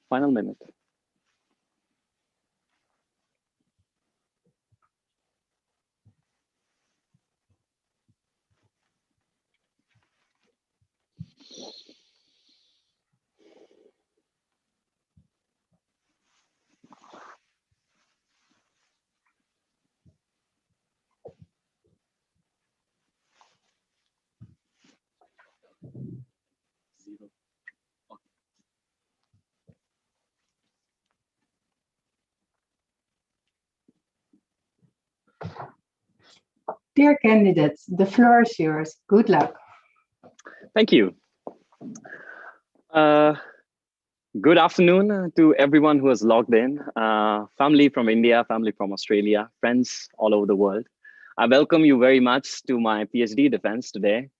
final minute. Dear candidates, the floor is yours. Good luck. Thank you. Good afternoon to everyone who has logged in. Family from India, family from Australia, friends all over the world. I welcome you very much to my PhD defense today.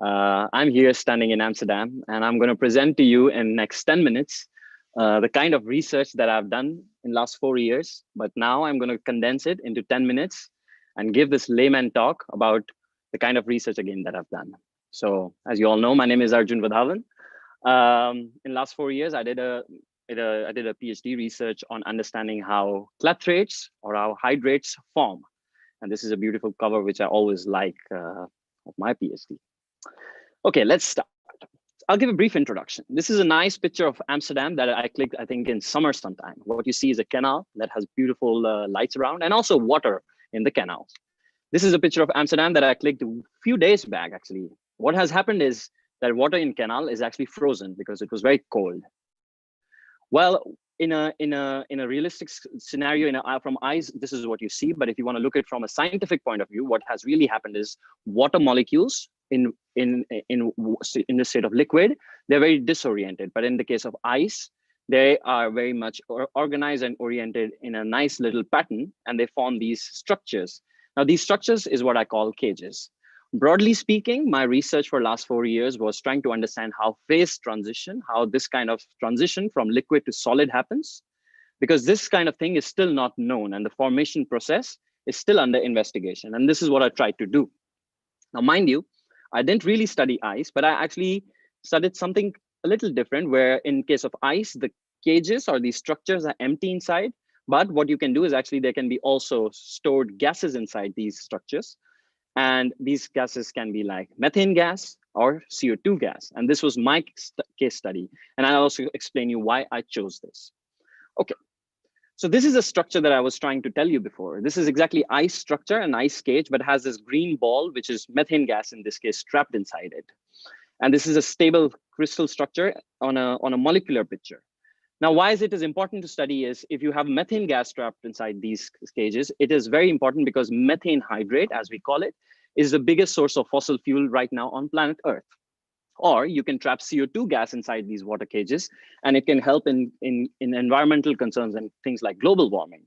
I'm here standing in Amsterdam, and I'm going to present to you in next 10 minutes the kind of research that I've done in last 4 years. But now I'm going to condense it into 10 minutes and give this layman talk about the kind of research again that I've done. So as you all know, my name is Arjun Wadhawan. In last 4 years, I did a PhD research on understanding how clathrates or how hydrates form. And this is a beautiful cover, which I always like of my PhD. Okay, let's start. I'll give a brief introduction. This is a nice picture of Amsterdam that I clicked, I think, in summer sometime. What you see is a canal that has beautiful lights around and also water in the canals. This is a picture of Amsterdam that I clicked a few days back, actually. What has happened is that water in canal is actually frozen because it was very cold. Well, in a realistic scenario, from ice, this is what you see. But if you want to look at it from a scientific point of view, what has really happened is water molecules in the state of liquid, they're very disoriented. But in the case of ice, they are very much organized and oriented in a nice little pattern, and they form these structures. Now, these structures is what I call cages. Broadly speaking, my research for last 4 years was trying to understand how phase transition, how this kind of transition from liquid to solid happens, because this kind of thing is still not known and the formation process is still under investigation. And this is what I tried to do. Now, mind you, I didn't really study ice, but I actually studied something a little different, where in case of ice, the cages or these structures are empty inside. But what you can do is actually there can be also stored gases inside these structures. And these gases can be like methane gas or CO2 gas. And this was my case study. And I'll also explain you why I chose this. Okay. So this is a structure that I was trying to tell you before. This is exactly ice structure, an ice cage, but has this green ball, which is methane gas in this case, trapped inside it. And this is a stable crystal structure on a molecular picture. Now, why is it is important to study is if you have methane gas trapped inside these cages, it is very important because methane hydrate, as we call it, is the biggest source of fossil fuel right now on planet Earth. Or you can trap CO2 gas inside these water cages, and it can help in environmental concerns and things like global warming.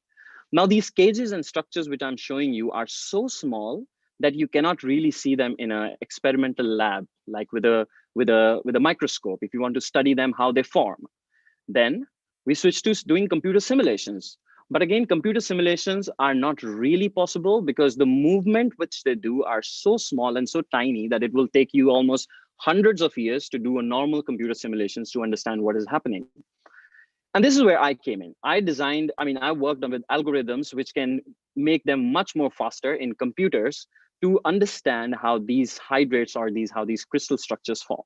Now, these cages and structures which I'm showing you are so small that you cannot really see them in an experimental lab, like with a microscope, if you want to study them, how they form. Then we switched to doing computer simulations. But again, computer simulations are not really possible because the movement which they do are so small and so tiny that it will take you almost hundreds of years to do a normal computer simulations to understand what is happening. And this is where I came in. I worked with algorithms which can make them much more faster in computers to understand how these hydrates or how these crystal structures form.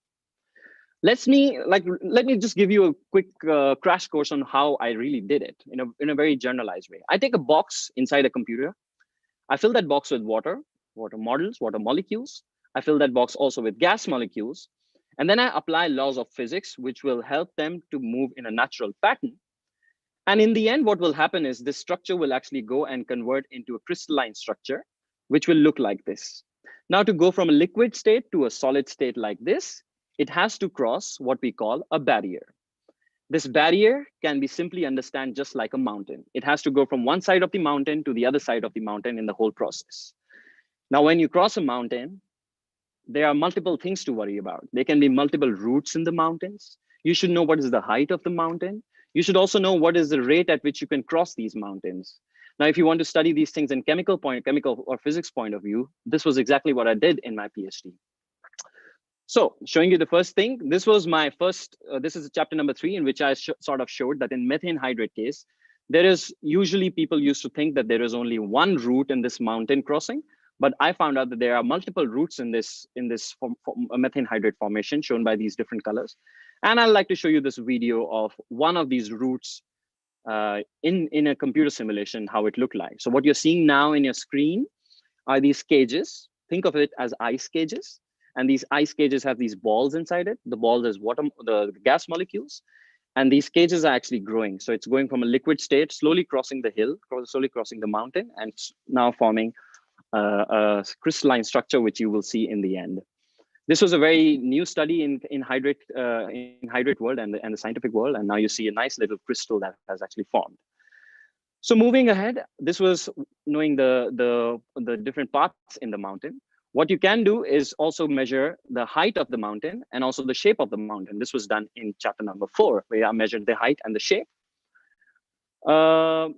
Let me just give you a quick crash course on how I really did it in a very generalized way. I take a box inside a computer. I fill that box with water models, water molecules. I fill that box also with gas molecules. And then I apply laws of physics, which will help them to move in a natural pattern. And in the end, what will happen is this structure will actually go and convert into a crystalline structure, which will look like this. Now, to go from a liquid state to a solid state like this, it has to cross what we call a barrier. This barrier can be simply understood just like a mountain. It has to go from one side of the mountain to the other side of the mountain in the whole process. Now, when you cross a mountain, there are multiple things to worry about. There can be multiple routes in the mountains. You should know what is the height of the mountain. You should also know what is the rate at which you can cross these mountains. Now, if you want to study these things in chemical or physics point of view, this was exactly what I did in my PhD. So showing you the first thing, this was my first, this is chapter number 3, in which I sort of showed that in methane hydrate case, there is usually people used to think that there is only one route in this mountain crossing, but I found out that there are multiple routes in this methane hydrate formation shown by these different colors. And I'd like to show you this video of one of these routes in a computer simulation, how it looked like. So what you're seeing now in your screen are these cages. Think of it as ice cages. And these ice cages have these balls inside it. The balls is the gas molecules. And these cages are actually growing. So it's going from a liquid state, slowly crossing the hill, slowly crossing the mountain, and now forming a crystalline structure, which you will see in the end. This was a very new study in hydrate world and the scientific world. And now you see a nice little crystal that has actually formed. So moving ahead, this was knowing the different parts in the mountain. What you can do is also measure the height of the mountain and also the shape of the mountain. This was done in chapter number 4, where I measured the height and the shape. Then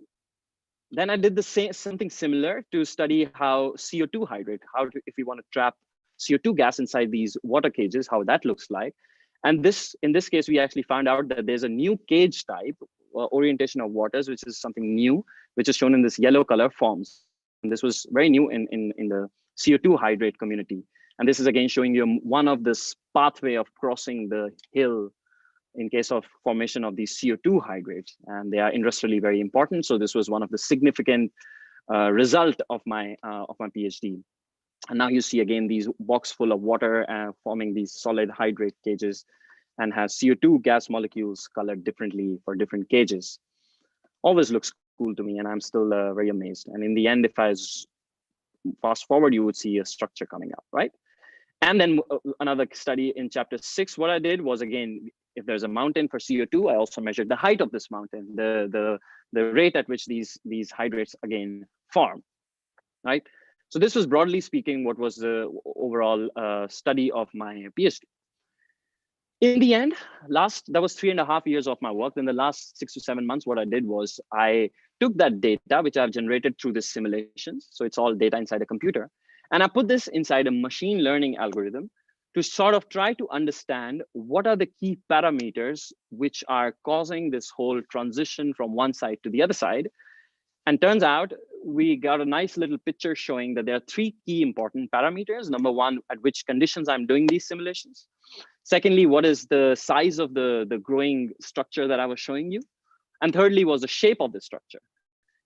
I did something similar to study how CO2 hydrate, if we want to trap CO2 gas inside these water cages, how that looks like. And in this case, we actually found out that there's a new cage type, orientation of waters, which is something new, which is shown in this yellow color forms. And this was very new in the CO2 hydrate community. And this is again showing you one of this pathway of crossing the hill in case of formation of these CO2 hydrates. And they are industrially very important. So this was one of the significant result of my PhD. And now you see again these box full of water forming these solid hydrate cages and has CO2 gas molecules colored differently for different cages. Always looks cool to me, and I'm still very amazed. And in the end, if I fast forward, you would see a structure coming up, right? And then another study in chapter 6, what I did was, again, if there's a mountain for CO2, I also measured the height of this mountain, the rate at which these hydrates again form, right? So this was, broadly speaking, what was the overall study of my PhD. In the end, that was 3.5 years of my work. Then the last 6 to 7 months, what I did was I took that data, which I've generated through the simulations. So it's all data inside a computer. And I put this inside a machine learning algorithm to sort of try to understand what are the key parameters which are causing this whole transition from one side to the other side. And turns out we got a nice little picture showing that there are 3 key important parameters. Number 1, at which conditions I'm doing these simulations. Secondly, what is the size of the growing structure that I was showing you? And thirdly was the shape of the structure.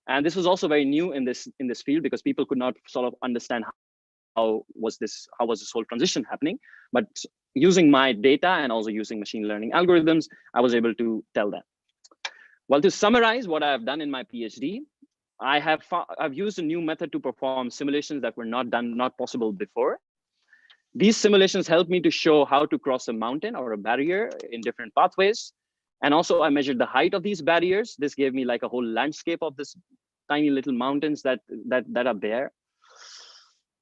And this was also very new in this field, because people could not sort of understand how was this whole transition happening. But using my data and also using machine learning algorithms, I was able to tell them. Well, to summarize what I've done in my PhD, I've used a new method to perform simulations that were not possible before. These simulations helped me to show how to cross a mountain or a barrier in different pathways. And also I measured the height of these barriers. This gave me like a whole landscape of this tiny little mountains that are there.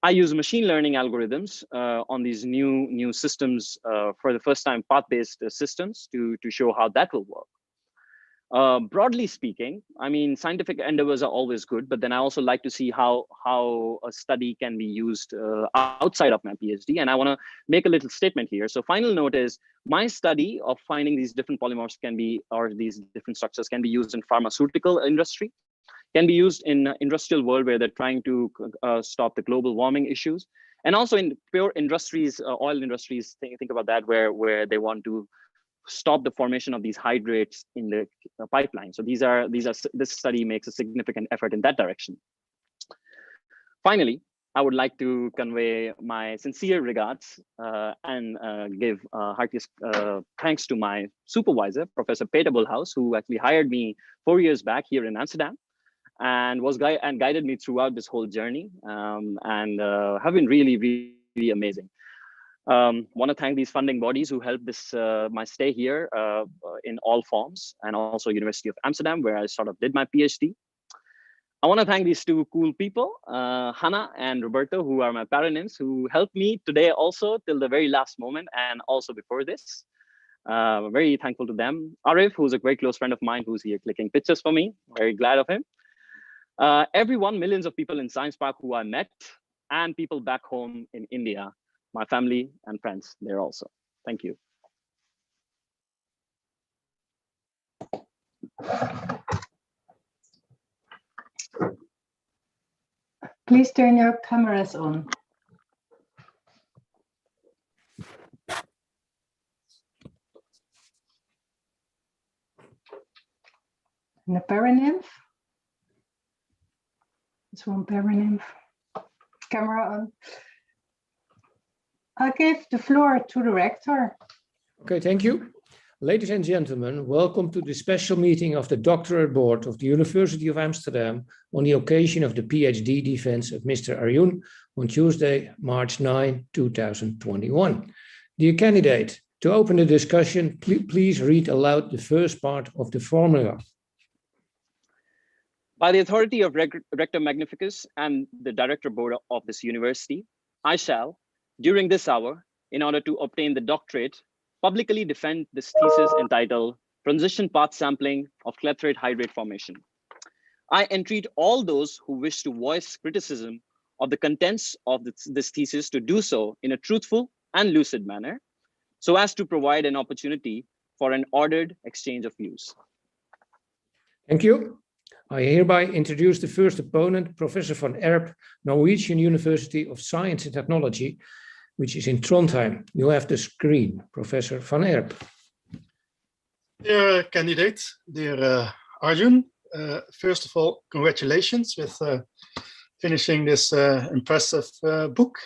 I use machine learning algorithms on these new systems for the first time, path-based systems to show how that will work. Broadly speaking, I mean, scientific endeavors are always good, but then I also like to see how a study can be used outside of my PhD. And I want to make a little statement here. So final note is, my study of finding these different polymorphs or these different structures can be used in pharmaceutical industry, can be used in industrial world where they're trying to stop the global warming issues. And also in pure industries, oil industries, think about that, where they want to stop the formation of these hydrates in the pipeline. So this study makes a significant effort in that direction. Finally, I would like to convey my sincere regards and give heartiest thanks to my supervisor, Professor Peter Bullhouse, who actually hired me 4 years back here in Amsterdam and guided me throughout this whole journey and have been really, really amazing. Want to thank these funding bodies who helped my stay here in all forms, and also University of Amsterdam, where I sort of did my PhD. I want to thank these 2 cool people, Hannah and Roberto, who are my parents, who helped me today also till the very last moment, and also before this. Very thankful to them. Arif, who's a very close friend of mine, who's here clicking pictures for me. Very glad of him. Everyone, millions of people in Science Park who I met, and people back home in India my family and friends there also. Thank you. Please turn your cameras on. And the paranymph. This one paranymph. Camera on. I give the floor to the rector. Okay, thank you. Ladies and gentlemen, welcome to the special meeting of the Doctorate Board of the University of Amsterdam on the occasion of the PhD defense of Mr. Arjun on Tuesday, March 9, 2021. Dear candidate, to open the discussion, please read aloud the first part of the formula. By the authority of Rector Magnificus and the Director Board of this university, I shall, during this hour, in order to obtain the doctorate, publicly defend this thesis entitled Transition Path Sampling of Clethrate Hydrate Formation. I entreat all those who wish to voice criticism of the contents of this thesis to do so in a truthful and lucid manner, so as to provide an opportunity for an ordered exchange of views. Thank you. I hereby introduce the first opponent, Professor van Erp, Norwegian University of Science and Technology, which is in Trondheim. You have the screen, Professor van Erp. Dear candidate, dear Arjun, first of all, congratulations with finishing this impressive book.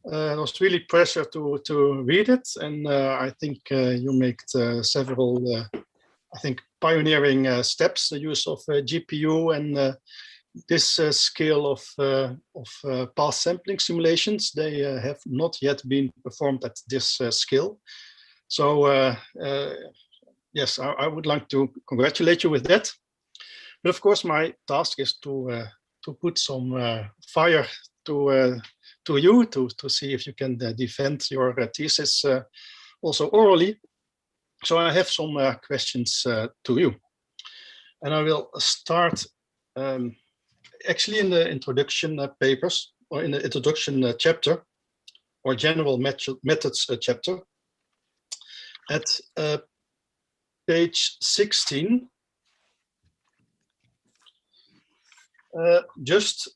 It was really a pleasure to read it, and I think you made several, I think, pioneering steps, the use of GPU and this scale of path sampling simulations. They have not yet been performed at this scale. So yes, I would like to congratulate you with that. But of course, my task is to put some fire to you to see if you can defend your thesis also orally. So I have some questions to you, and I will start actually in the introduction papers, or in the introduction chapter, or general methods chapter, at page 16. Just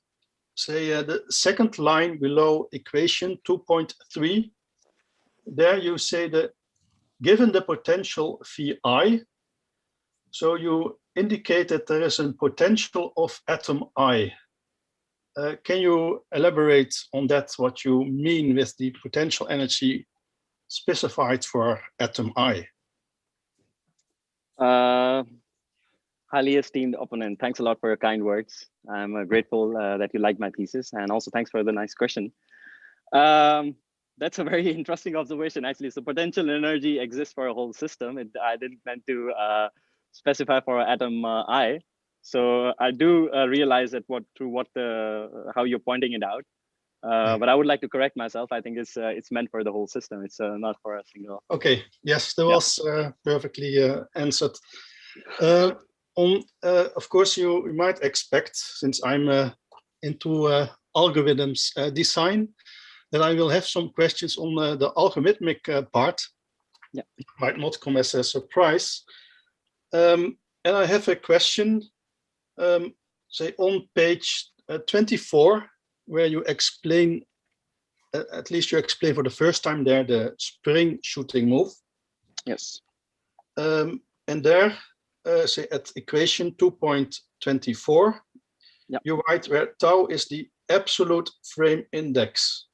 say the second line below equation 2.3, there you say that given the potential Vi, so you indicate that there is a potential of atom I. Can you elaborate on that, what you mean with the potential energy specified for atom I? Highly esteemed opponent, thanks a lot for your kind words. I'm grateful that you like my thesis, and also thanks for the nice question. That's a very interesting observation, actually. So potential energy exists for a whole system. I didn't meant to specify for atom I. So I do realize that how you're pointing it out. But I would like to correct myself. I think it's meant for the whole system. It's not for a single. Okay. Yes, that was perfectly answered. Of course, you might expect, since I'm into algorithms design, that I will have some questions on the algorithmic part. Yeah. It might not come as a surprise. And I have a question, say on page 24, where you explain, at least you explain for the first time there, the spring shooting move. Yes. And there, say at equation 2.24, you write where tau is the absolute frame index.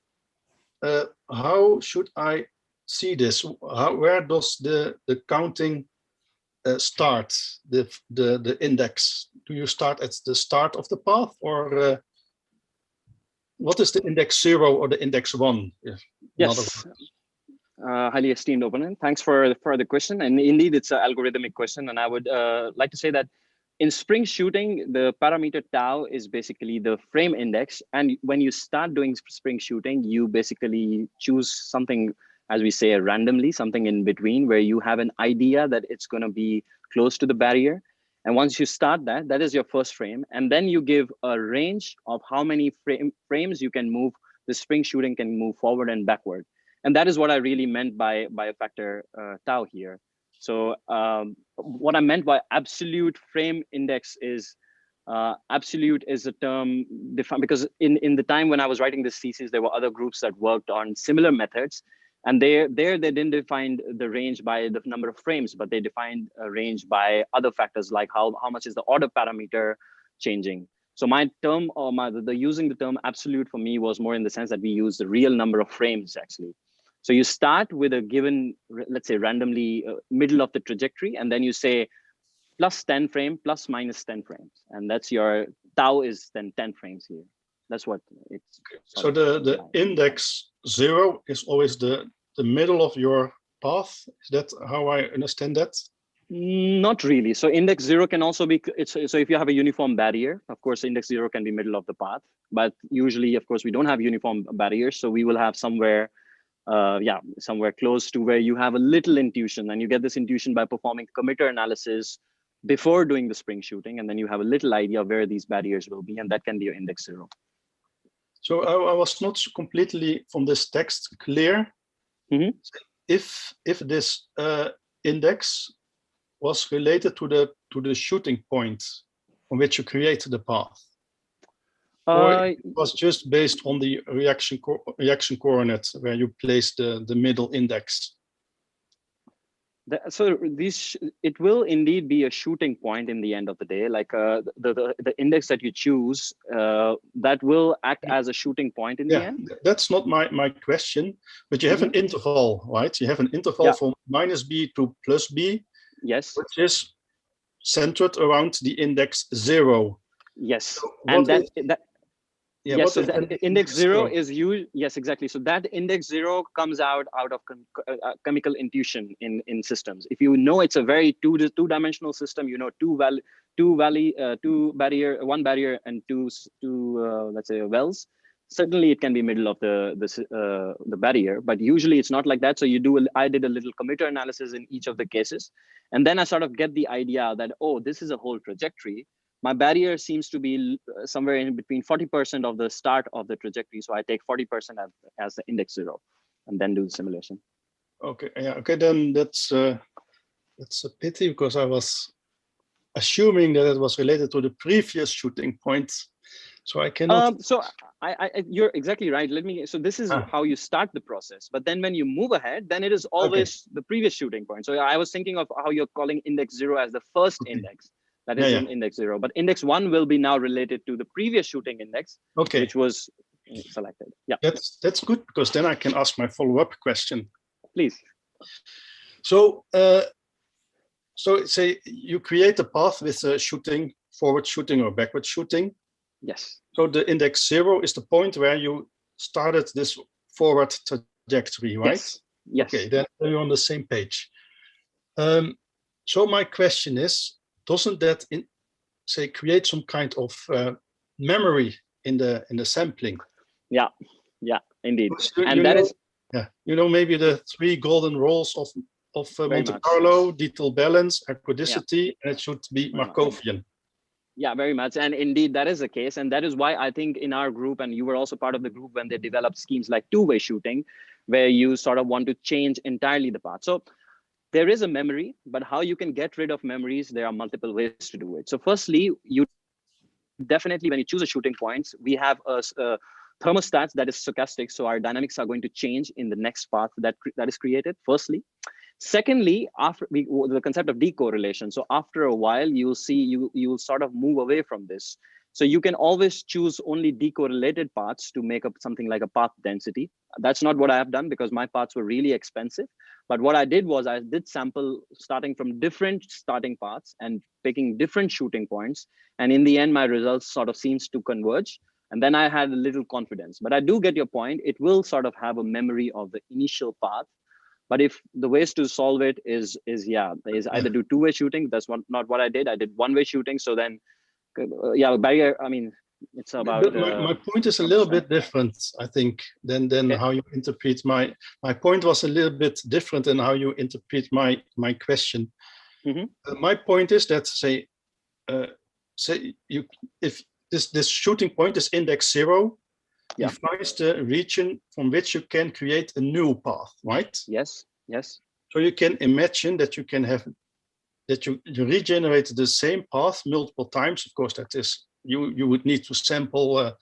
How should I see this? Where does the counting start, the index? Do you start at the start of the path, or what is the index 0 or the index 1? Yes, highly esteemed opponent. Thanks for the question. And indeed, it's an algorithmic question. And I would like to say that in spring shooting, the parameter tau is basically the frame index. And when you start doing spring shooting, you basically choose something, as we say, randomly, something in between, where you have an idea that it's going to be close to the barrier. And once you start that is your first frame. And then you give a range of how many frames you can move the spring shooting can move forward and backward. And that is what I really meant by a factor tau here. So what I meant by absolute frame index is, absolute is a term defined because in the time when I was writing this thesis, there were other groups that worked on similar methods. And they didn't define the range by the number of frames, but they defined a range by other factors like how much is the order parameter changing. So my term, or the using the term absolute for me was more in the sense that we use the real number of frames actually. So you start with a given, let's say randomly middle of the trajectory, and then you say plus 10 frame, plus minus 10 frames. And that's your tau is then 10 frames here. That's what it's. So the index 0 is always the middle of your path. Is that how I understand that? Not really. So index 0 can also be, so if you have a uniform barrier, of course, index 0 can be middle of the path, but usually, of course, we don't have uniform barriers. So we will have somewhere, somewhere close to where you have a little intuition, and you get this intuition by performing committer analysis before doing the spring shooting. And then you have a little idea of where these barriers will be, and that can be your index 0. So I was not completely from this text clear. Mm-hmm. If this index was related to the shooting point on which you create the path, or it was just based on the reaction coordinate where you place the middle index. So it will indeed be a shooting point in the end of the day. Like the index that you choose, that will act as a shooting point in the end. That's not my question, but you have an interval, right? You have an interval from minus b to plus b. Yes. Which is centered around the index 0. Yes. So and so that index 0 is used. Yes, exactly. So that index 0 comes out of chemical intuition in systems. If you know it's a very two-dimensional system, you know one barrier and two let's say wells. Certainly it can be middle of the barrier, but usually it's not like that. So I did a little committer analysis in each of the cases. And then I sort of get the idea that, oh, this is a whole trajectory. My barrier seems to be somewhere in between 40% of the start of the trajectory. So I take 40% as the index 0 and then do the simulation. Okay, okay, then that's a pity, because I was assuming that it was related to the previous shooting point. So I cannot. So you're exactly right. So this is how you start the process. But then when you move ahead, then it is always the previous shooting point. So I was thinking of how you're calling index 0 as the first index. That is in index 0. But index 1 will be now related to the previous shooting index, which was selected. Yeah. That's good, because then I can ask my follow-up question. Please. So say you create a path with a shooting, forward shooting or backward shooting. Yes. So the index 0 is the point where you started this forward trajectory, right? Yes. Okay, then you're on the same page. So my question is, doesn't that create some kind of memory in the sampling? Yeah, indeed. And that is maybe the 3 golden rules of Monte Carlo: detail, balance, ergodicity, and it should be Markovian. Yeah, very much. And indeed, that is the case. And that is why I think in our group, and you were also part of the group when they developed schemes like two-way shooting, where you sort of want to change entirely the path. So there is a memory, but how you can get rid of memories, there are multiple ways to do it. So firstly, you definitely, when you choose a shooting points, we have a thermostat that is stochastic. So our dynamics are going to change in the next path that is created, firstly. Secondly, after the concept of decorrelation. So after a while, you'll see you'll sort of move away from this. So you can always choose only decorrelated paths to make up something like a path density. That's not what I have done, because my paths were really expensive. But what I did was I did sample starting from different starting paths and picking different shooting points. And in the end, my results sort of seems to converge. And then I had a little confidence. But I do get your point. It will sort of have a memory of the initial path. But if the ways to solve it is either do two-way shooting. That's not what I did. I did one-way shooting. So then, barrier. I mean, it's about. But my point is a little bit different, I think, than how you interpret my point was a little bit different than how you interpret my question. Mm-hmm. My point is that if this shooting point is index 0, defines the region from which you can create a new path, right? Yes. Yes. So you can imagine that you can have that you regenerate the same path multiple times. Of course, that is you would need to sample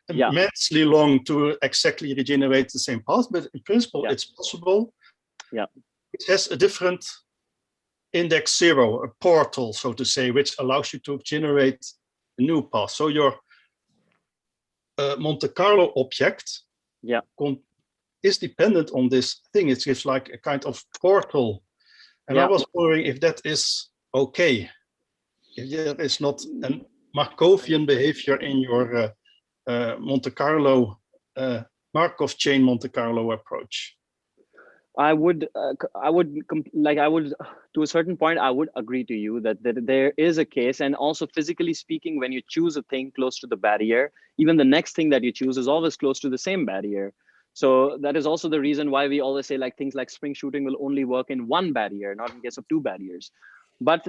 immensely long to exactly regenerate the same path, but in principle, it's possible. Yeah. It has a different index 0, a portal, so to say, which allows you to generate a new path. So your Monte Carlo object is dependent on this thing. It gives like a kind of portal. And I was wondering if that is okay. If there is not a Markovian behavior in your Monte Carlo, Markov chain Monte Carlo approach. I would, to a certain point, I would agree to you that there is a case, and also physically speaking, when you choose a thing close to the barrier, even the next thing that you choose is always close to the same barrier. So that is also the reason why we always say like things like spring shooting will only work in one barrier, not in case of two barriers. But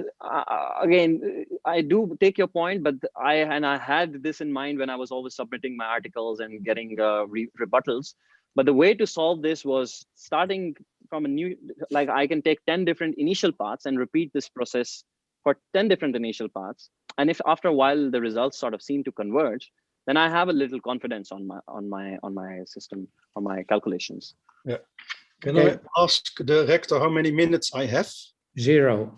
again, I do take your point, but I had this in mind when I was always submitting my articles and getting rebuttals. But the way to solve this was starting from a new, like I can take 10 different initial paths and repeat this process for 10 different initial paths. And if after a while the results sort of seem to converge, then I have a little confidence on my system, on my calculations. Yeah. Can I ask the rector how many minutes I have? 0.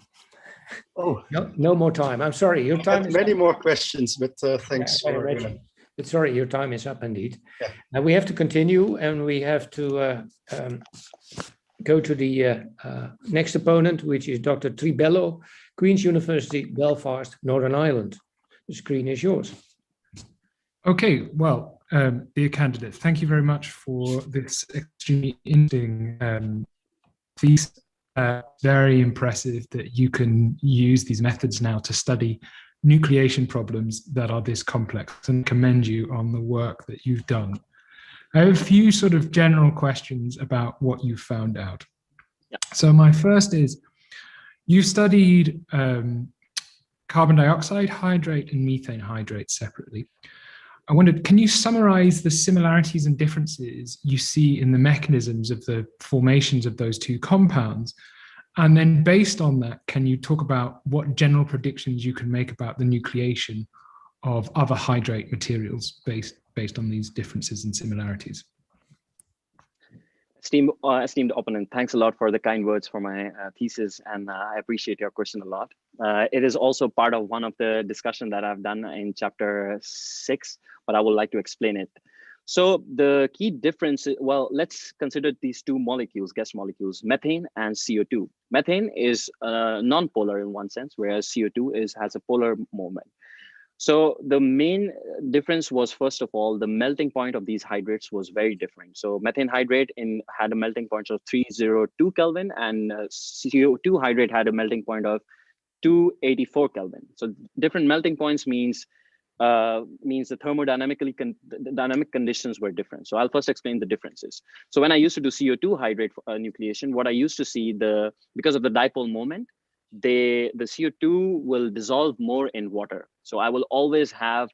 Oh, no more time. I'm sorry, your time is many up. more questions, but thanks. But sorry, your time is up indeed. Yeah. And we have to continue, and we have to go to the next opponent, which is Dr. Tribello, Queen's University, Belfast, Northern Ireland. The screen is yours. Okay, well, dear candidates, thank you very much for this extremely interesting piece. Very impressive that you can use these methods now to study nucleation problems that are this complex, and commend you on the work that you've done. I have a few sort of general questions about what you found out. Yeah. So my first is, you studied carbon dioxide hydrate and methane hydrate separately. I wondered, can you summarize the similarities and differences you see in the mechanisms of the formations of those two compounds? And then based on that, can you talk about what general predictions you can make about the nucleation of other hydrate materials based on these differences and similarities? Esteemed opponent, thanks a lot for the kind words for my thesis, and I appreciate your question a lot. It is also part of one of the discussion that I've done in chapter 6, but I would like to explain it. So the key difference, well, let's consider these two molecules, gas molecules, methane and CO2. Methane is non-polar in one sense, whereas CO2 has a polar moment. So the main difference was, first of all, the melting point of these hydrates was very different. So methane hydrate had a melting point of 302 Kelvin, and CO2 hydrate had a melting point of 284 Kelvin. So different melting points means the dynamic conditions were different. So I'll first explain the differences. So when I used to do CO2 hydrate nucleation, what I used to see, because of the dipole moment, the CO2 will dissolve more in water. So I will always have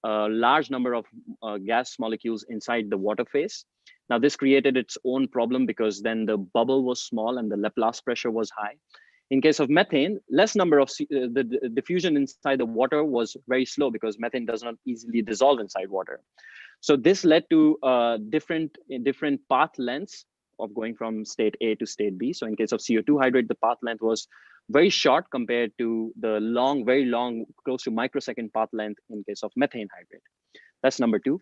a large number of gas molecules inside the water phase. Now this created its own problem because then the bubble was small and the Laplace pressure was high. In case of methane, less number of the diffusion inside the water was very slow because methane does not easily dissolve inside water. So this led to different path lengths of going from state A to state B. So in case of CO2 hydrate, the path length was very short compared to the long, very long, close to microsecond path length in case of methane hydrate. That's number 2.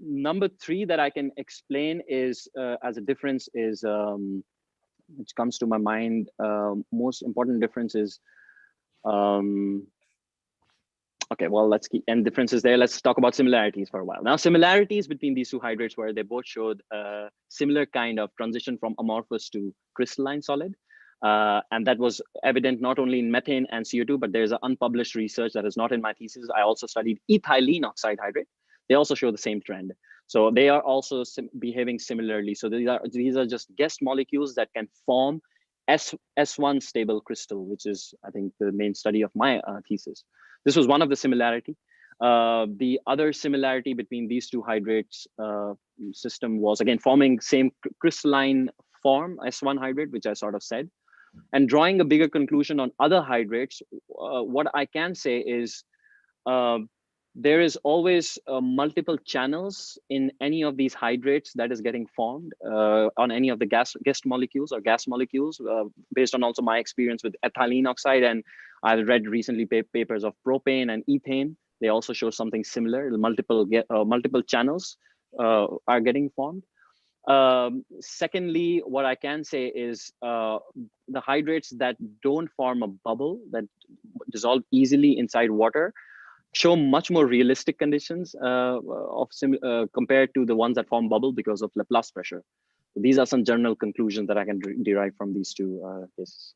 Number 3 that I can explain is as a difference is, which comes to my mind, most important difference is, okay, well, let's keep end differences there. Let's talk about similarities for a while. Now, similarities between these two hydrates were they both showed a similar kind of transition from amorphous to crystalline solid. And that was evident not only in methane and CO2, but there's an unpublished research that is not in my thesis. I also studied ethylene oxide hydrate. They also show the same trend. So they are also behaving similarly. So these are just guest molecules that can form S1 stable crystal, which is, I think, the main study of my thesis. This was one of the similarity. The other similarity between these two hydrates system was, again, forming same crystalline form, S1 hydrate, which I sort of said. And drawing a bigger conclusion on other hydrates, what I can say is there is always multiple channels in any of these hydrates that is getting formed on any of the guest molecules or gas molecules, based on also my experience with ethylene oxide. And I've read recently papers of propane and ethane. They also show something similar. Multiple channels are getting formed. Secondly, what I can say is the hydrates that don't form a bubble, that dissolve easily inside water, show much more realistic conditions compared to the ones that form bubble because of Laplace pressure. So these are some general conclusions that I can derive from these two cases.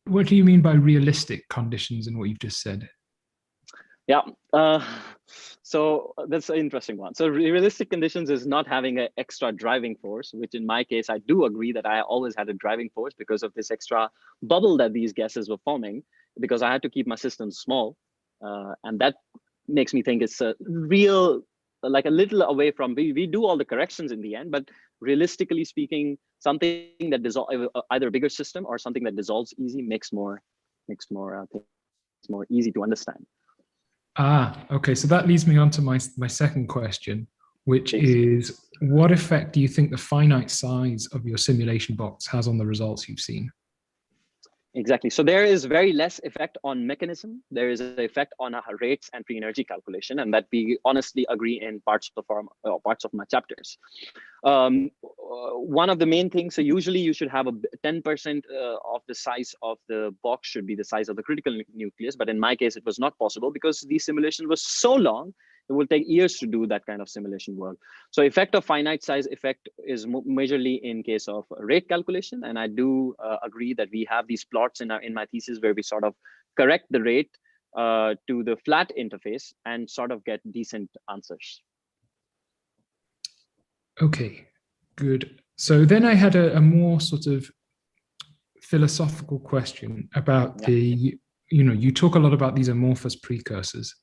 What do you mean by realistic conditions in what you've just said? Yeah, so that's an interesting one. So realistic conditions is not having an extra driving force, which in my case, I do agree that I always had a driving force because of this extra bubble that these gases were forming, because I had to keep my system small. And that makes me think it's a real, like a little away from, we do all the corrections in the end, but realistically speaking, something that dissolves, either a bigger system or something that dissolves easy makes more easy to understand. Okay. So that leads me on to my second question, which is, what effect do you think the finite size of your simulation box has on the results you've seen? Exactly. So there is very less effect on mechanism. There is an effect on rates and free energy calculation, and that we honestly agree in parts of my chapters. One of the main things, so usually you should have a 10% of the size of the box should be the size of the critical nucleus. But in my case, it was not possible because these simulations were so long. It will take years to do that kind of simulation work. So effect of finite size effect is majorly in case of rate calculation. And I do agree that we have these plots in my thesis where we sort of correct the rate to the flat interface and sort of get decent answers. Okay, good. So then I had a more sort of philosophical question about you talk a lot about these amorphous precursors.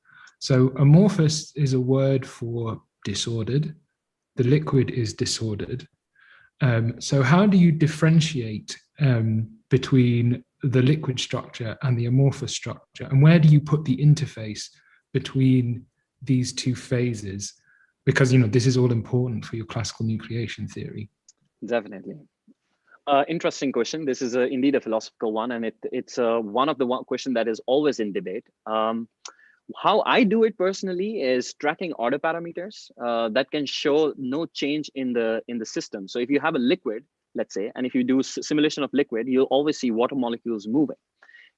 So amorphous is a word for disordered. The liquid is disordered. So how do you differentiate between the liquid structure and the amorphous structure? And where do you put the interface between these two phases? Because this is all important for your classical nucleation theory. Definitely. Interesting question. This is indeed a philosophical one, and it's one of the question that is always in debate. How I do it personally is tracking order parameters that can show no change in the system. So if you have a liquid, let's say, and if you do simulation of liquid, you'll always see water molecules moving.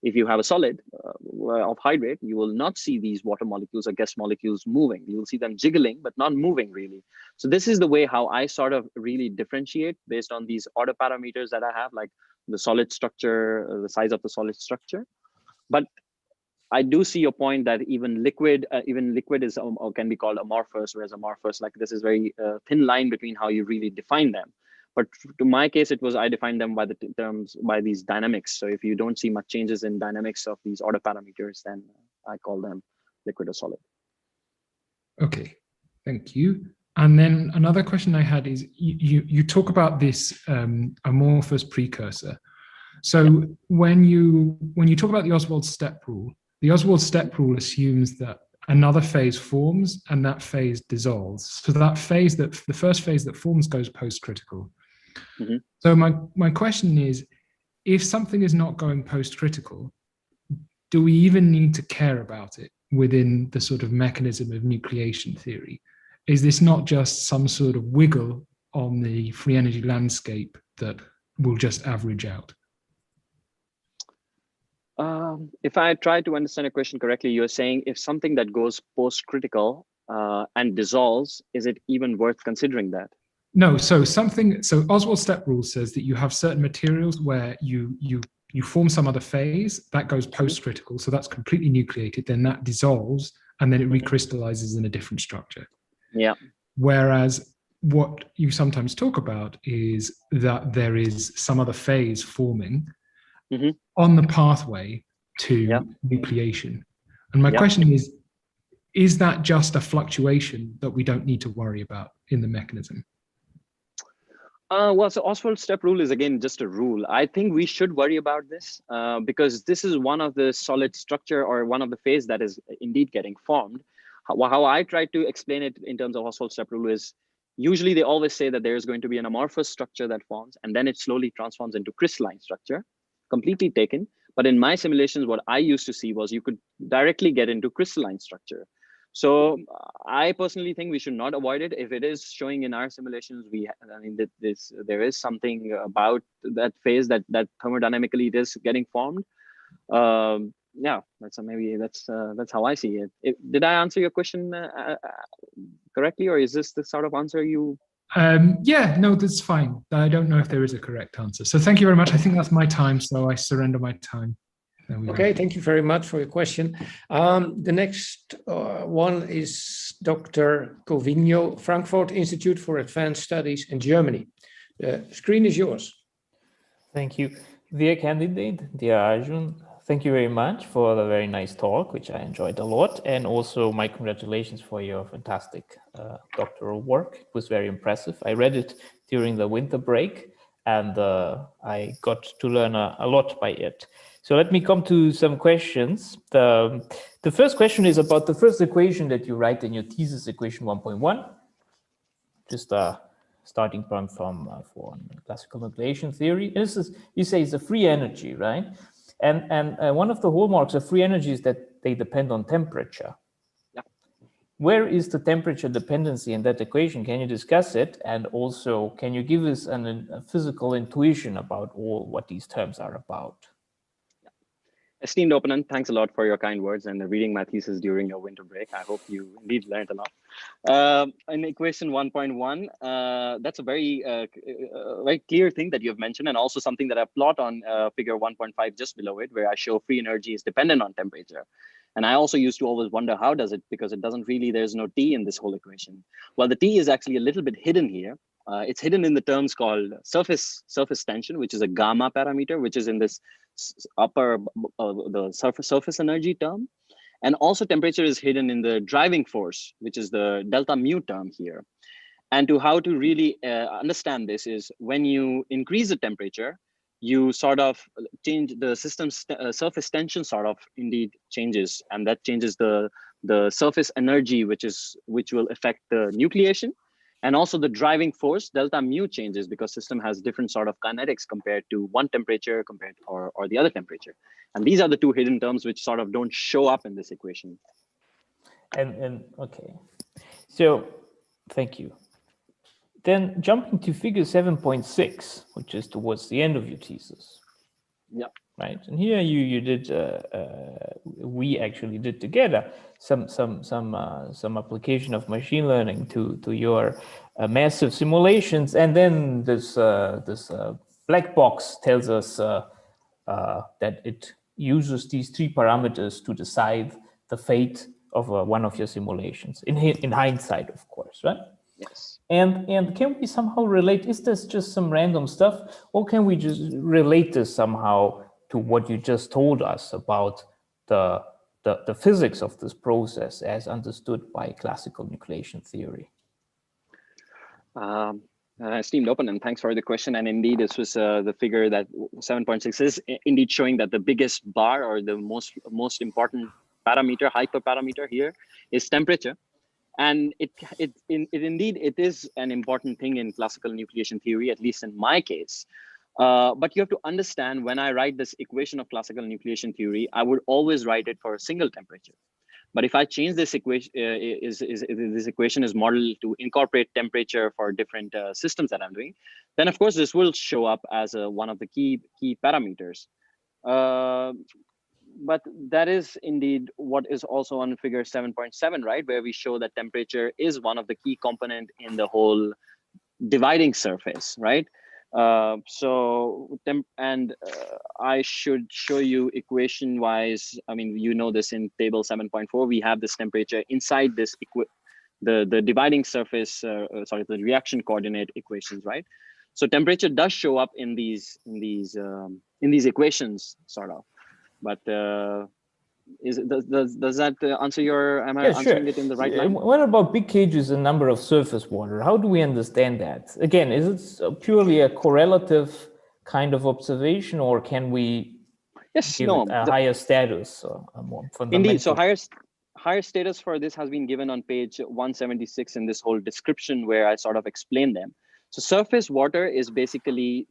If you have a solid of hydrate, you will not see these water molecules or gas molecules moving. You will see them jiggling, but not moving really. So this is the way how I sort of really differentiate based on these order parameters that I have, like the solid structure, the size of the solid structure. But I do see your point that even liquid is can be called amorphous, whereas amorphous, like this is very thin line between how you really define them. But to my case, it was I defined them by the terms by these dynamics. So if you don't see much changes in dynamics of these order parameters, then I call them liquid or solid. Okay, thank you. And then another question I had is you talk about this amorphous precursor. So when you talk about the Oswald step rule, the Oswald step rule assumes that another phase forms and that phase dissolves. So that phase, the first phase that forms goes post-critical. Mm-hmm. So my question is, if something is not going post-critical, do we even need to care about it within the sort of mechanism of nucleation theory? Is this not just some sort of wiggle on the free energy landscape that will just average out? If I try to understand your question correctly, you're saying if something that goes post-critical and dissolves, is it even worth considering that? No, so Oswald step rule says that you have certain materials where you form some other phase that goes post-critical, so that's completely nucleated, then that dissolves and then it recrystallizes in a different structure. Yeah. Whereas what you sometimes talk about is that there is some other phase forming on the pathway to nucleation. And my question is, is that just a fluctuation that we don't need to worry about in the mechanism? Well, so Oswald's step rule is again just a rule. I think we should worry about this because this is one of the solid structure or one of the phase that is indeed getting formed. How I try to explain it in terms of Oswald's step rule is usually they always say that there's going to be an amorphous structure that forms and then it slowly transforms into crystalline structure, completely taken. But in my simulations, what I used to see was you could directly get into crystalline structure. So I personally think we should not avoid it. If it is showing in our simulations, there is something about that phase that thermodynamically it is getting formed. Yeah, that's how I see it. Did I answer your question correctly, or is this the sort of answer you? Yeah, no, that's fine. I don't know if there is a correct answer. So thank you very much. I think that's my time, so I surrender my time. Okay, thank you very much for your question. The next one is Dr. Covino, Frankfurt Institute for Advanced Studies in Germany. The screen is yours. Thank you. Dear candidate, dear Arjun, thank you very much for the very nice talk, which I enjoyed a lot. And also my congratulations for your fantastic doctoral work. It was very impressive. I read it during the winter break and I got to learn a lot by it. So let me come to some questions. The first question is about the first equation that you write in your thesis, equation 1.1. Just starting point from for classical nucleation theory. This is, you say, it's a free energy, right? And one of the hallmarks of free energy is that they depend on temperature. Yeah. Where is the temperature dependency in that equation? Can you discuss it? And also, can you give us a physical intuition about what these terms are about? Esteemed opponent, thanks a lot for your kind words and reading my thesis during your winter break. I hope you indeed learned a lot. In equation 1.1, that's a very clear thing that you have mentioned, and also something that I plot on figure 1.5 just below it, where I show free energy is dependent on temperature. And I also used to always wonder, how does it? Because it doesn't really, there's no T in this whole equation. Well, the T is actually a little bit hidden here. It's hidden in the terms called surface tension, which is a gamma parameter, which is in this upper the surface energy term, and also temperature is hidden in the driving force, which is the delta mu term here. And to how to really understand this is when you increase the temperature, you sort of change the system's surface tension sort of indeed changes, and that changes the surface energy, which will affect the nucleation. And also the driving force, delta mu, changes because system has different sort of kinetics compared to one temperature or the other temperature. And these are the two hidden terms which sort of don't show up in this equation. And okay, so thank you. Then jumping to figure 7.6, which is towards the end of your thesis. Yeah. Right, and here you did. We actually did together some application of machine learning to your massive simulations, and then this black box tells us that it uses these three parameters to decide the fate of one of your simulations. In hindsight, of course, right? Yes. And can we somehow relate? Is this just some random stuff, or can we just relate this somehow to what you just told us about the physics of this process as understood by classical nucleation theory? Esteemed opponent, thanks for the question. And indeed, this was the figure that 7.6 is indeed showing that the biggest bar or the most important parameter, hyperparameter here is temperature. And it is an important thing in classical nucleation theory, at least in my case. But you have to understand, when I write this equation of classical nucleation theory, I would always write it for a single temperature. But if I change this equation, this equation is modeled to incorporate temperature for different systems that I'm doing, then of course this will show up as one of the key parameters. But that is indeed what is also on figure 7.7, right, where we show that temperature is one of the key component in the whole dividing surface, right? I should show you equation wise. I mean, you know this in table 7.4, we have this temperature inside this the dividing surface, sorry, the reaction coordinate equations, right? So temperature does show up in these equations, sort of. But does that answer your? Am I answering it in the right line? What about big cages and number of surface water? How do we understand that? Again, is it purely a correlative kind of observation, or can we give it a higher status or a more fundamental? Indeed. So higher status for this has been given on page 176 in this whole description where I sort of explain them. So surface water is basically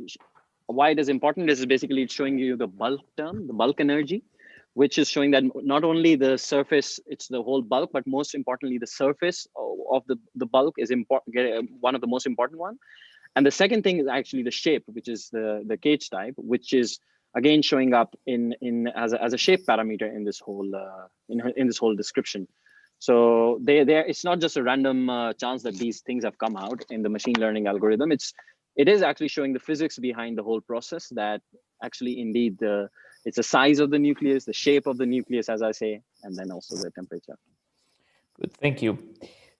why it is important. This is basically showing you the bulk term, the bulk energy, which is showing that not only the surface, it's the whole bulk, but most importantly, the surface of the bulk is one of the most important one. And the second thing is actually the shape, which is the cage type, which is again showing up as a shape parameter in this whole in this whole description. So it's not just a random chance that these things have come out in the machine learning algorithm. It is actually showing the physics behind the whole process, that actually indeed it's the size of the nucleus, the shape of the nucleus, as I say, and then also the temperature. Good, thank you.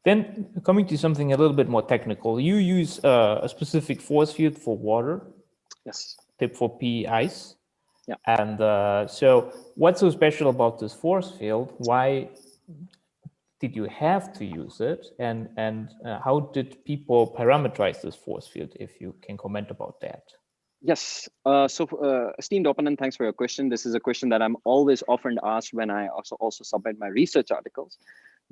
Then coming to something a little bit more technical, you use a specific force field for water. Yes. therefor ice. Yeah. And so what's so special about this force field? Why did you have to use it? And how did people parameterize this force field, if you can comment about that? Yes. So esteemed opponent, thanks for your question. This is a question that I'm always often asked when I also submit my research articles.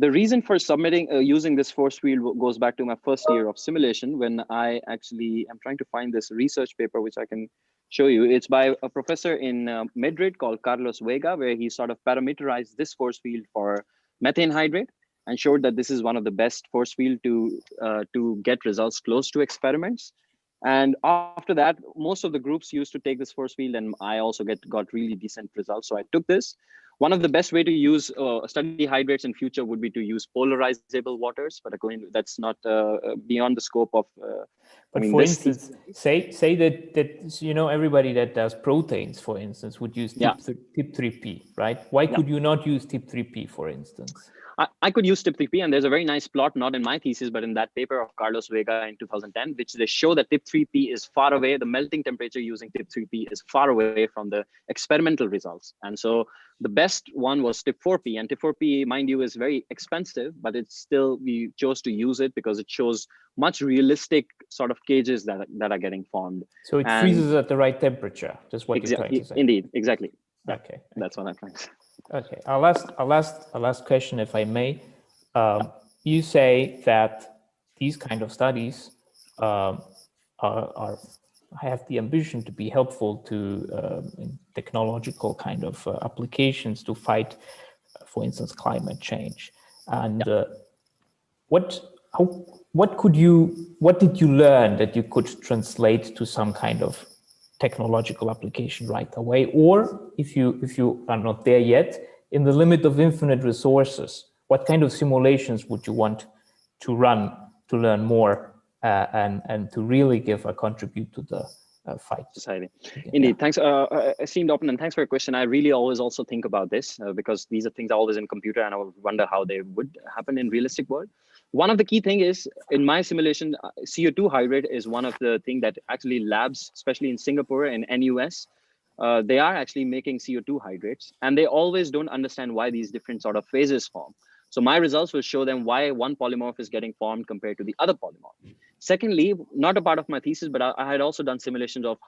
The reason for submitting using this force field goes back to my first year of simulation, when I actually am trying to find this research paper, which I can show you. It's by a professor in Madrid called Carlos Vega, where he sort of parameterized this force field for methane hydrate and showed that this is one of the best force field to get results close to experiments. And after that, most of the groups used to take this force field, and I also got really decent results. So I took this. One of the best way to use study hydrates in future would be to use polarizable waters, but again, that's not beyond the scope of. But for instance, say that you know, everybody that does proteins, for instance, would use TIP3P, right? Why could you not use TIP3P, for instance? I could use TIP3P, and there's a very nice plot, not in my thesis, but in that paper of Carlos Vega in 2010, which they show that TIP3P is far away. The melting temperature using TIP3P is far away from the experimental results. And so the best one was TIP4P, and TIP4P, mind you, is very expensive, but it's still, we chose to use it because it shows much realistic sort of cages that are getting formed. So it freezes at the right temperature. That's what you're trying to say. Indeed, exactly. Okay. That's what I'm trying to say. Okay, our last question, if I may. You say that these kind of studies have the ambition to be helpful to in technological kind of applications to fight, for instance, climate change. And what did you learn that you could translate to some kind of technological application right away? Or if you are not there yet, in the limit of infinite resources, what kind of simulations would you want to run to learn more and to really contribute to the fight society? Indeed. Thanks, esteemed opponent. Thanks for your question. I really always also think about this because these are things are always in computer, and I wonder how they would happen in realistic world. One of the key thing is in my simulation, CO2 hydrate is one of the things that actually labs, especially in Singapore and NUS, they are actually making CO2 hydrates, and they always don't understand why these different sort of phases form. So my results will show them why one polymorph is getting formed compared to the other polymorph. Secondly, not a part of my thesis, but I had also done simulations of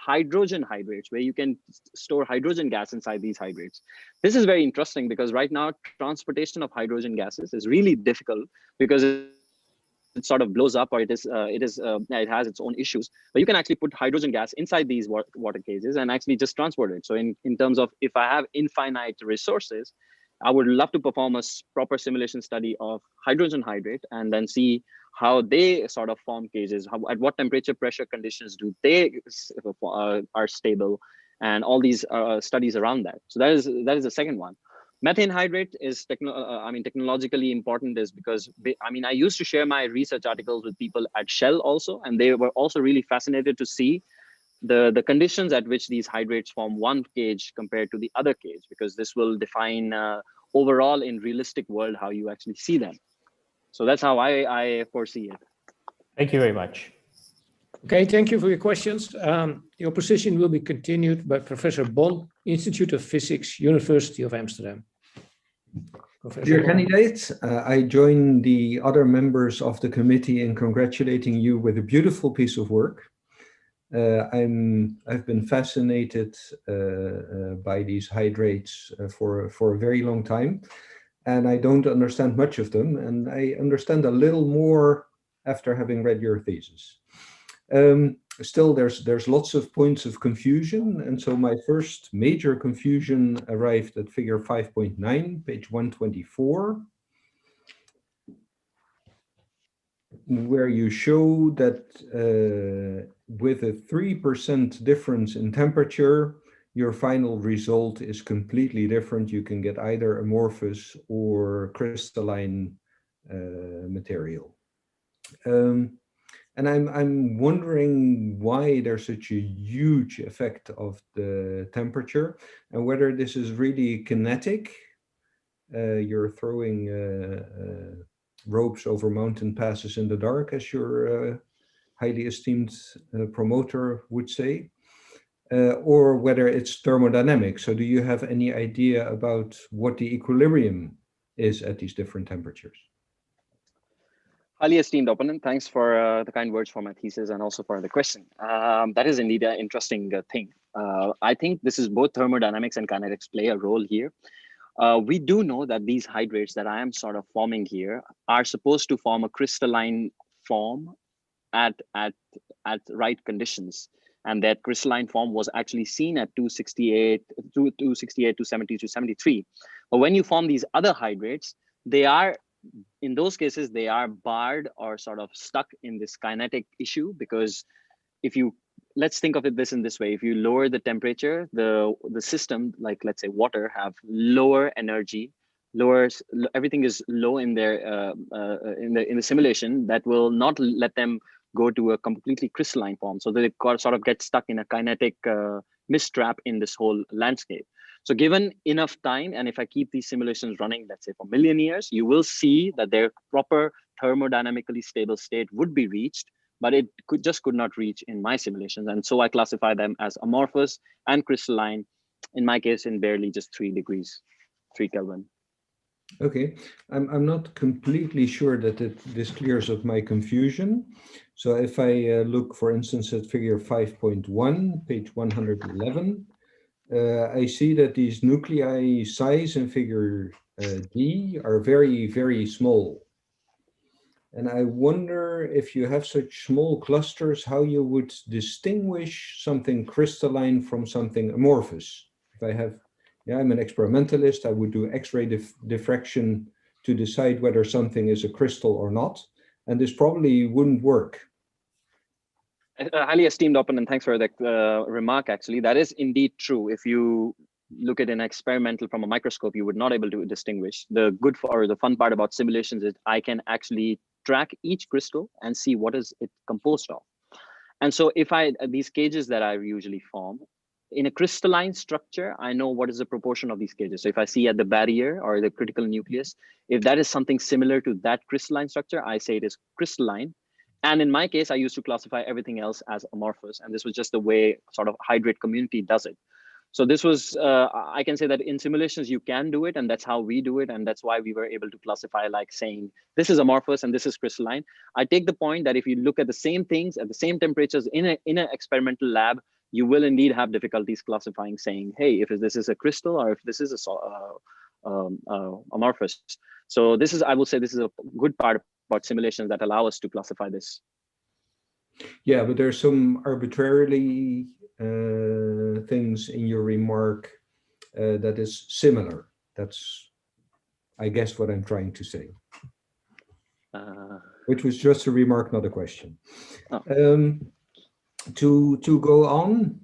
hydrogen hydrates where you can store hydrogen gas inside these hydrates. This is very interesting because right now transportation of hydrogen gases is really difficult because it sort of blows up, or it has its own issues. But you can actually put hydrogen gas inside these water cages and actually just transport it. So in terms of if I have infinite resources, I would love to perform a proper simulation study of hydrogen hydrate and then see how they sort of form cages, at what temperature pressure conditions do they are stable, and all these studies around that. So that is the second one. Methane hydrate is technologically important is because I used to share my research articles with people at Shell also, and they were also really fascinated to see the conditions at which these hydrates form one cage compared to the other cage, because this will define overall in realistic world how you actually see them. So that's how I foresee it. Thank you very much. Okay, thank you for your questions. Your position will be continued by Professor Bon, Institute of Physics, University of Amsterdam. Professor Dear Wadhawan. candidates, I join the other members of the committee in congratulating you with a beautiful piece of work. I've been fascinated by these hydrates for a very long time, and I don't understand much of them, and I understand a little more after having read your thesis. Still, there's lots of points of confusion, and so my first major confusion arrived at figure 5.9, page 124, where you show that with a 3% difference in temperature, your final result is completely different. You can get either amorphous or crystalline material. And I'm wondering why there's such a huge effect of the temperature and whether this is really kinetic. You're throwing ropes over mountain passes in the dark, as your highly esteemed promoter would say, or whether it's thermodynamic. So do you have any idea about what the equilibrium is at these different temperatures? Highly esteemed opponent, thanks for the kind words for my thesis and also for the question. That is indeed an interesting thing. I think this is both thermodynamics and kinetics play a role here. We do know that these hydrates that I am sort of forming here are supposed to form a crystalline form at right conditions. And that crystalline form was actually seen at 268, 270, 273. But when you form these other hydrates, they are, in those cases, they are barred or sort of stuck in this kinetic issue, because if you, let's think of it in this way, if you lower the temperature, the system, like let's say water, have lower energy, everything is low in their in the simulation, that will not let them go to a completely crystalline form. So they sort of get stuck in a kinetic mistrap in this whole landscape. So given enough time, and if I keep these simulations running, let's say for a million years, you will see that their proper thermodynamically stable state would be reached, but it could not reach in my simulations. And so I classify them as amorphous and crystalline, in my case, in barely just 3 degrees, 3 Kelvin. Okay, I'm not completely sure that this clears up my confusion. So if I look, for instance, at figure 5.1, page 111, I see that these nuclei size in figure D are very, very small. And I wonder if you have such small clusters, how you would distinguish something crystalline from something amorphous. If I have, I'm an experimentalist, I would do X-ray diffraction to decide whether something is a crystal or not. And this probably wouldn't work. Highly esteemed opponent, thanks for the remark. Actually, that is indeed true. If you look at an experimental from a microscope, you would not able to distinguish. The good or the fun part about simulations is I can actually track each crystal and see what is it composed of. And so if these cages that I usually form, in a crystalline structure, I know what is the proportion of these cages. So if I see at the barrier or the critical nucleus, if that is something similar to that crystalline structure, I say it is crystalline. And in my case, I used to classify everything else as amorphous. And this was just the way sort of hydrate community does it. So this was, I can say that in simulations, you can do it, and that's how we do it. And that's why we were able to classify, like saying, this is amorphous and this is crystalline. I take the point that if you look at the same things at the same temperatures in an experimental lab, you will indeed have difficulties classifying, saying, hey, if this is a crystal or if this is a amorphous. So this is, I will say, this is a good part about simulations that allow us to classify this. Yeah, but there's some arbitrarily things in your remark that is similar. That's, I guess, what I'm trying to say. Which was just a remark, not a question. Oh. To go on,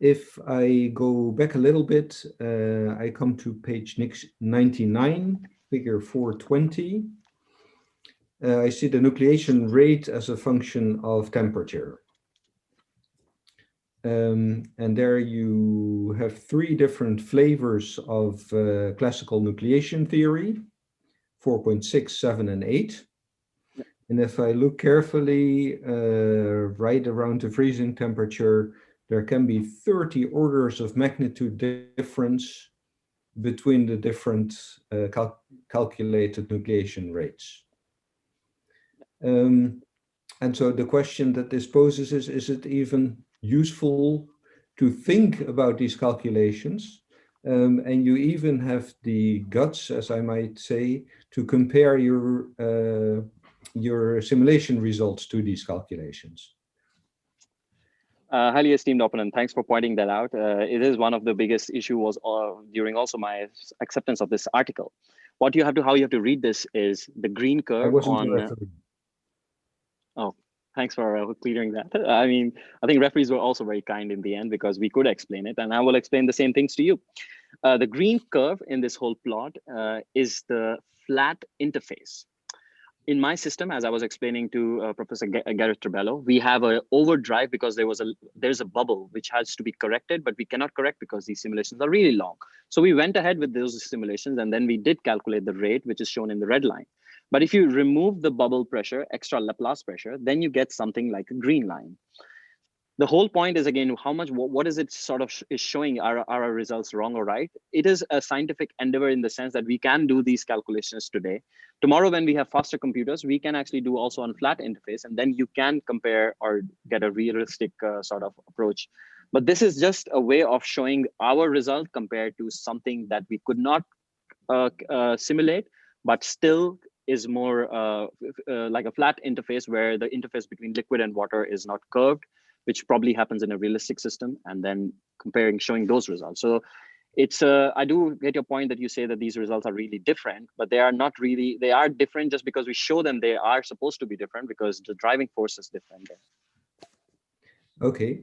if I go back a little bit, I come to page 99, figure 420. I see the nucleation rate as a function of temperature. And there you have 3 different flavors of classical nucleation theory, 4.6, 7, and 8. And if I look carefully, right around the freezing temperature, there can be 30 orders of magnitude difference between the different calculated nucleation rates. And so the question that this poses is it even useful to think about these calculations? And you even have the guts, as I might say, to compare your simulation results to these calculations. Highly esteemed opponent, thanks for pointing that out. It is one of the biggest issue was during also my acceptance of this article. How you have to read this is the green curve. I wasn't a referee. Oh, thanks for clearing that. I mean, I think referees were also very kind in the end because we could explain it, and I will explain the same things to you. The green curve in this whole plot is the flat interface. In my system, as I was explaining to Professor Gareth Trebello, we have an overdrive because there's a bubble which has to be corrected, but we cannot correct because these simulations are really long. So we went ahead with those simulations, and then we did calculate the rate, which is shown in the red line. But if you remove the bubble pressure, extra Laplace pressure, then you get something like a green line. The whole point is, again, what is it sort of is showing? Are our results wrong or right? It is a scientific endeavor in the sense that we can do these calculations today. Tomorrow, when we have faster computers, we can actually do also on flat interface, and then you can compare or get a realistic sort of approach. But this is just a way of showing our result compared to something that we could not simulate, but still is more like a flat interface where the interface between liquid and water is not curved, which probably happens in a realistic system, and then showing those results. So it's I do get your point that you say that these results are really different, but they are not really, they are different just because we show them they are supposed to be different because the driving force is different there. Okay,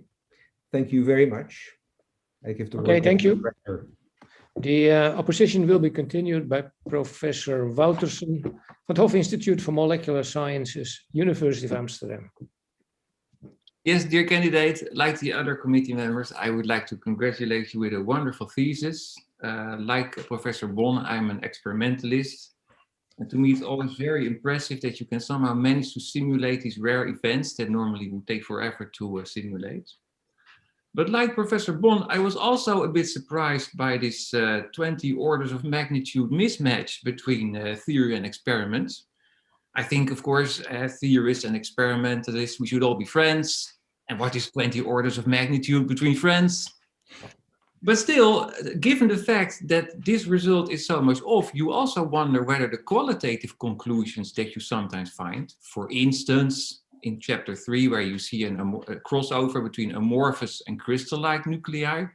thank you very much. I give the word. Okay, thank you. Director. The opposition will be continued by Professor Woutersen van het Hof Institute for Molecular Sciences, University of Amsterdam. Yes, dear candidate, like the other committee members, I would like to congratulate you with a wonderful thesis. Like Professor Bon, I'm an experimentalist. And to me, it's always very impressive that you can somehow manage to simulate these rare events that normally would take forever to simulate. But like Professor Bon, I was also a bit surprised by this 20 orders of magnitude mismatch between theory and experiment. I think, of course, theorists and experimentalists, we should all be friends. And what is 20 orders of magnitude between friends? But still, given the fact that this result is so much off, you also wonder whether the qualitative conclusions that you sometimes find, for instance, in chapter 3, where you see a crossover between amorphous and crystal-like nuclei,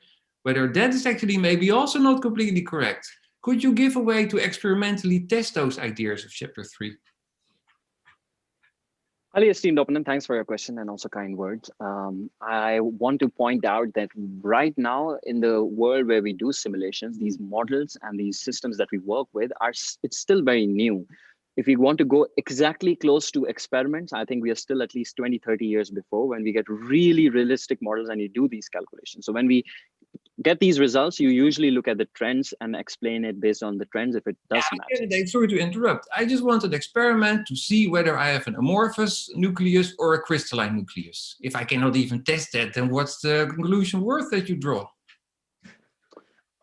whether that is actually maybe also not completely correct. Could you give a way to experimentally test those ideas of chapter 3? Highly esteemed opponent, thanks for your question and also kind words. I want to point out that right now in the world where we do simulations, these models and these systems that we work with it's still very new. If we want to go exactly close to experiments, I think we are still at least 20, 30 years before when we get really realistic models and you do these calculations. So when we get these results, you usually look at the trends and explain it based on the trends if it does match. Sorry to interrupt. I just want an experiment to see whether I have an amorphous nucleus or a crystalline nucleus. If I cannot even test that, then what's the conclusion worth that you draw?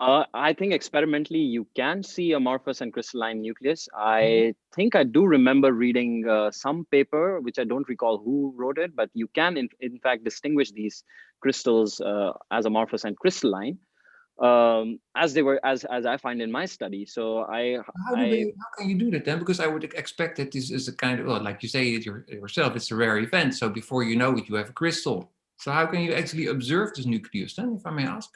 I think experimentally you can see amorphous and crystalline nucleus. I think I do remember reading some paper, which I don't recall who wrote it, but you can in fact distinguish these crystals as amorphous and crystalline as I find in my study. So how can you do that then? Because I would expect that this is a kind of, well, like you say it yourself, it's a rare event. So before you know it, you have a crystal. So how can you actually observe this nucleus then, if I may ask?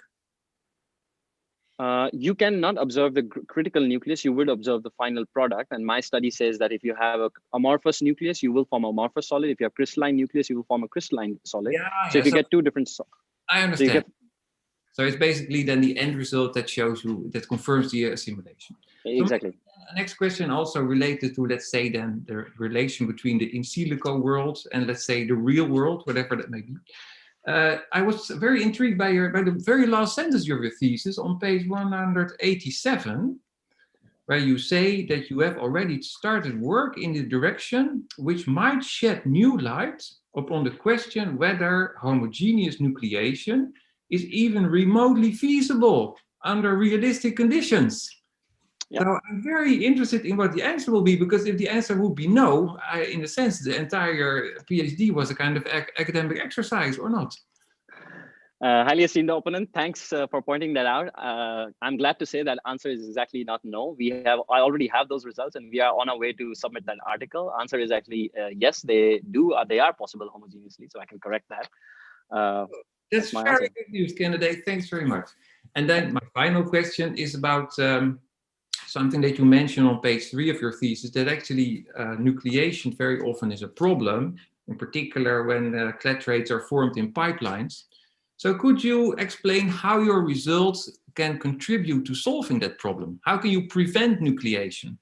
You cannot observe the critical nucleus, you would observe the final product. And my study says that if you have an amorphous nucleus, you will form an amorphous solid. If you have crystalline nucleus, you will form a crystalline solid. So if you get two different... I understand. So it's basically then the end result that shows you, that confirms the simulation. Exactly. So next question also related to, let's say then, the relation between the in silico world and let's say the real world, whatever that may be. I was very intrigued by the very last sentence of your thesis on page 187, where you say that you have already started work in the direction which might shed new light upon the question whether homogeneous nucleation is even remotely feasible under realistic conditions? Yeah. So I'm very interested in what the answer will be, because if the answer would be no, in a sense, the entire PhD was a kind of academic exercise, or not? Highly esteemed opponent, thanks for pointing that out. I'm glad to say that answer is exactly not no. I already have those results, and we are on our way to submit that article. Answer is actually yes, they are possible homogeneously, so I can correct that. That's my very answer. good news, candidate. Thanks very much. And then my final question is about something that you mentioned on page 3 of your thesis, that actually nucleation very often is a problem, in particular when clatrates are formed in pipelines. So could you explain how your results can contribute to solving that problem? How can you prevent nucleation?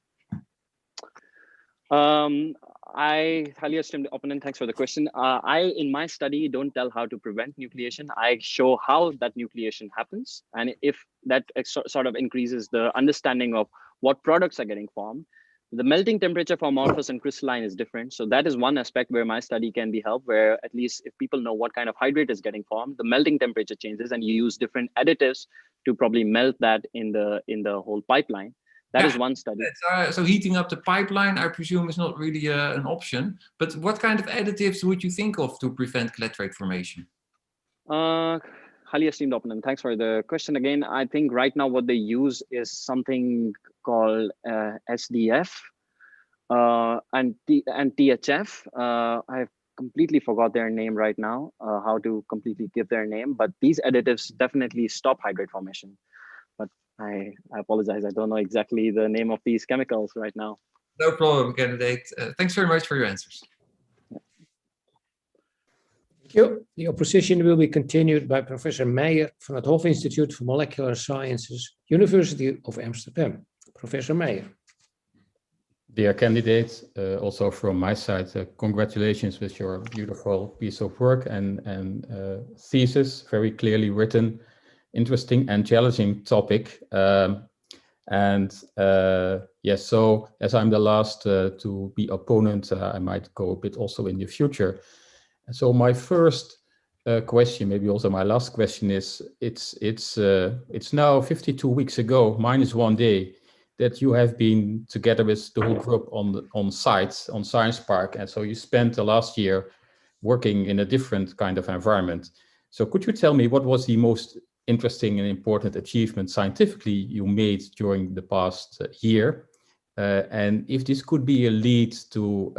I highly esteemed opponent, thanks for the question. I, in my study, don't tell how to prevent nucleation. I show how that nucleation happens, and if that sort of increases the understanding of what products are getting formed. The melting temperature for amorphous and crystalline is different. So that is one aspect where my study can be helped, where at least if people know what kind of hydrate is getting formed, the melting temperature changes, and you use different additives to probably melt that in the whole pipeline. That is one study. So heating up the pipeline, I presume, is not really an option. But what kind of additives would you think of to prevent clatrate formation? Highly esteemed opponent, thanks for the question again. I think right now what they use is something called SDF and THF. I've completely forgot their name right now, how to completely give their name, but these additives definitely stop hydrate formation. But I apologize, I don't know exactly the name of these chemicals right now. No problem, candidate. Thanks very much for your answers. Thank you. The opposition will be continued by Professor Meijer from het Hof Institute for Molecular Sciences, University of Amsterdam. Professor Meijer. Dear candidate, also from my side, congratulations with your beautiful piece of work and thesis, very clearly written, interesting and challenging topic. Yes, so as I'm the last to be opponent, I might go a bit also in the future. And so my first question, maybe also my last question is, it's now 52 weeks ago, minus 1 day, that you have been together with the whole group on site, on Science Park. And so you spent the last year working in a different kind of environment. So could you tell me what was the most interesting and important achievement scientifically you made during the past year? And if this could be a lead to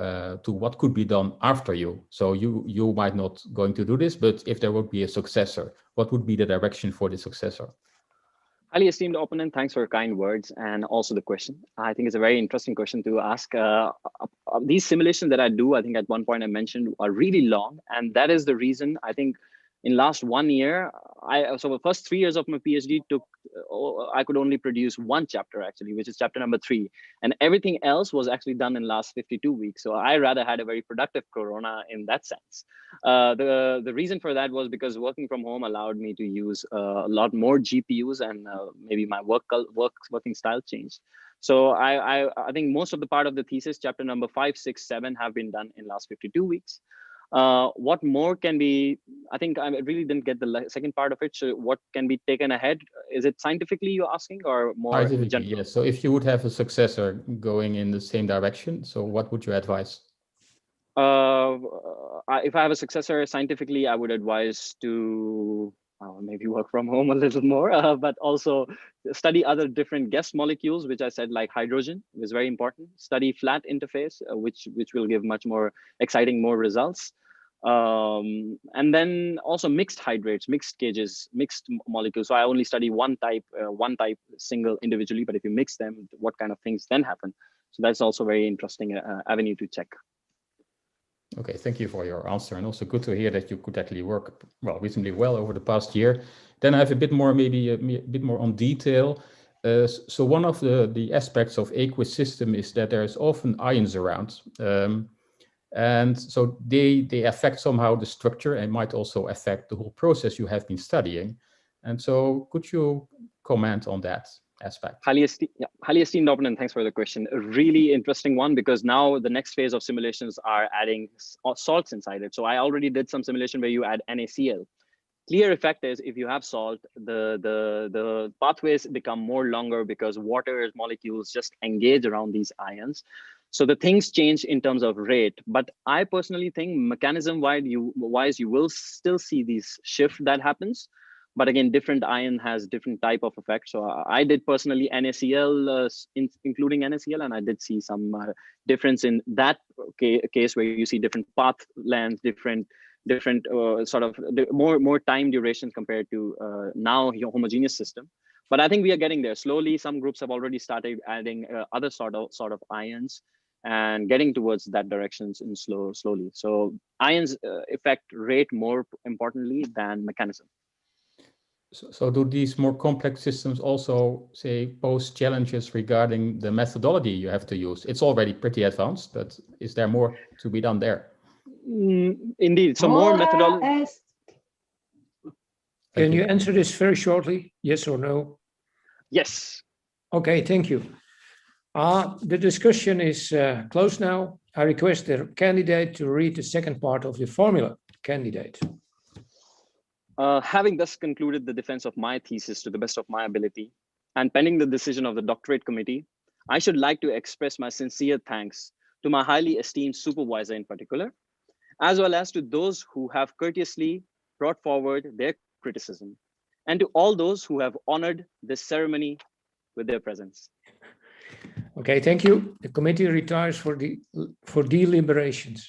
what could be done after you. So you might not going to do this, but if there would be a successor, what would be the direction for the successor? Highly esteemed opponent, thanks for your kind words and also the question. I think it's a very interesting question to ask. These simulations that I do, I think at one point I mentioned, are really long. And that is the reason I think in last 1 year, so the first 3 years of my PhD I could only produce 1 chapter actually, which is chapter number 3. And everything else was actually done in last 52 weeks. So I rather had a very productive Corona in that sense. The reason for that was because working from home allowed me to use a lot more GPUs, and maybe my working style changed. So I think most of the part of the thesis, chapter number 5, 6, 7 have been done in last 52 weeks. What more can be, I think I really didn't get the second part of it. So what can be taken ahead? Is it scientifically you're asking, or more in general? Yes, so if you would have a successor going in the same direction, so what would you advise? If I have a successor scientifically, I would advise to maybe work from home a little more, but also study other different guest molecules, which I said like hydrogen was very important. Study flat interface, which will give much more exciting, more results. And then also mixed hydrates, mixed cages, mixed molecules. So I only study one type single individually, but if you mix them, what kind of things then happen? So that's also very interesting avenue to check. Okay, thank you for your answer, and also good to hear that you could actually work reasonably well over the past year. Then I have a bit more, maybe a bit more on detail. So one of the aspects of aqueous system is that there's often ions around, and so they affect somehow the structure and might also affect the whole process you have been studying. And so could you comment on that aspect? Highly esteemed opponent, thanks for the question. A really interesting one, because now the next phase of simulations are adding salts inside it. So I already did some simulation where you add NaCl. clear effect is if you have salt, the pathways become more longer because water molecules just engage around these ions. So the things change in terms of rate. But I personally think mechanism-wise, you will still see these shift that happens. But again, different ion has different type of effect. So I did personally NaCl, including NaCl, and I did see some difference in that case where you see different path lengths, different sort of more time duration compared to now your homogeneous system. But I think we are getting there slowly. Some groups have already started adding other sort of ions and getting towards that directions in slowly. So ions affect rate more importantly than mechanism. So do these more complex systems also, say, pose challenges regarding the methodology you have to use? It's already pretty advanced, but is there more to be done there? Indeed, so more methodology. Can you answer this very shortly? Yes or no? Yes. Okay, thank you. The discussion is closed now. I request the candidate to read the second part of the formula. Candidate. Having thus concluded the defense of my thesis to the best of my ability, and pending the decision of the doctorate committee, I should like to express my sincere thanks to my highly esteemed supervisor in particular, as well as to those who have courteously brought forward their criticism, and to all those who have honored this ceremony with their presence. Okay, thank you. The committee retires for deliberations.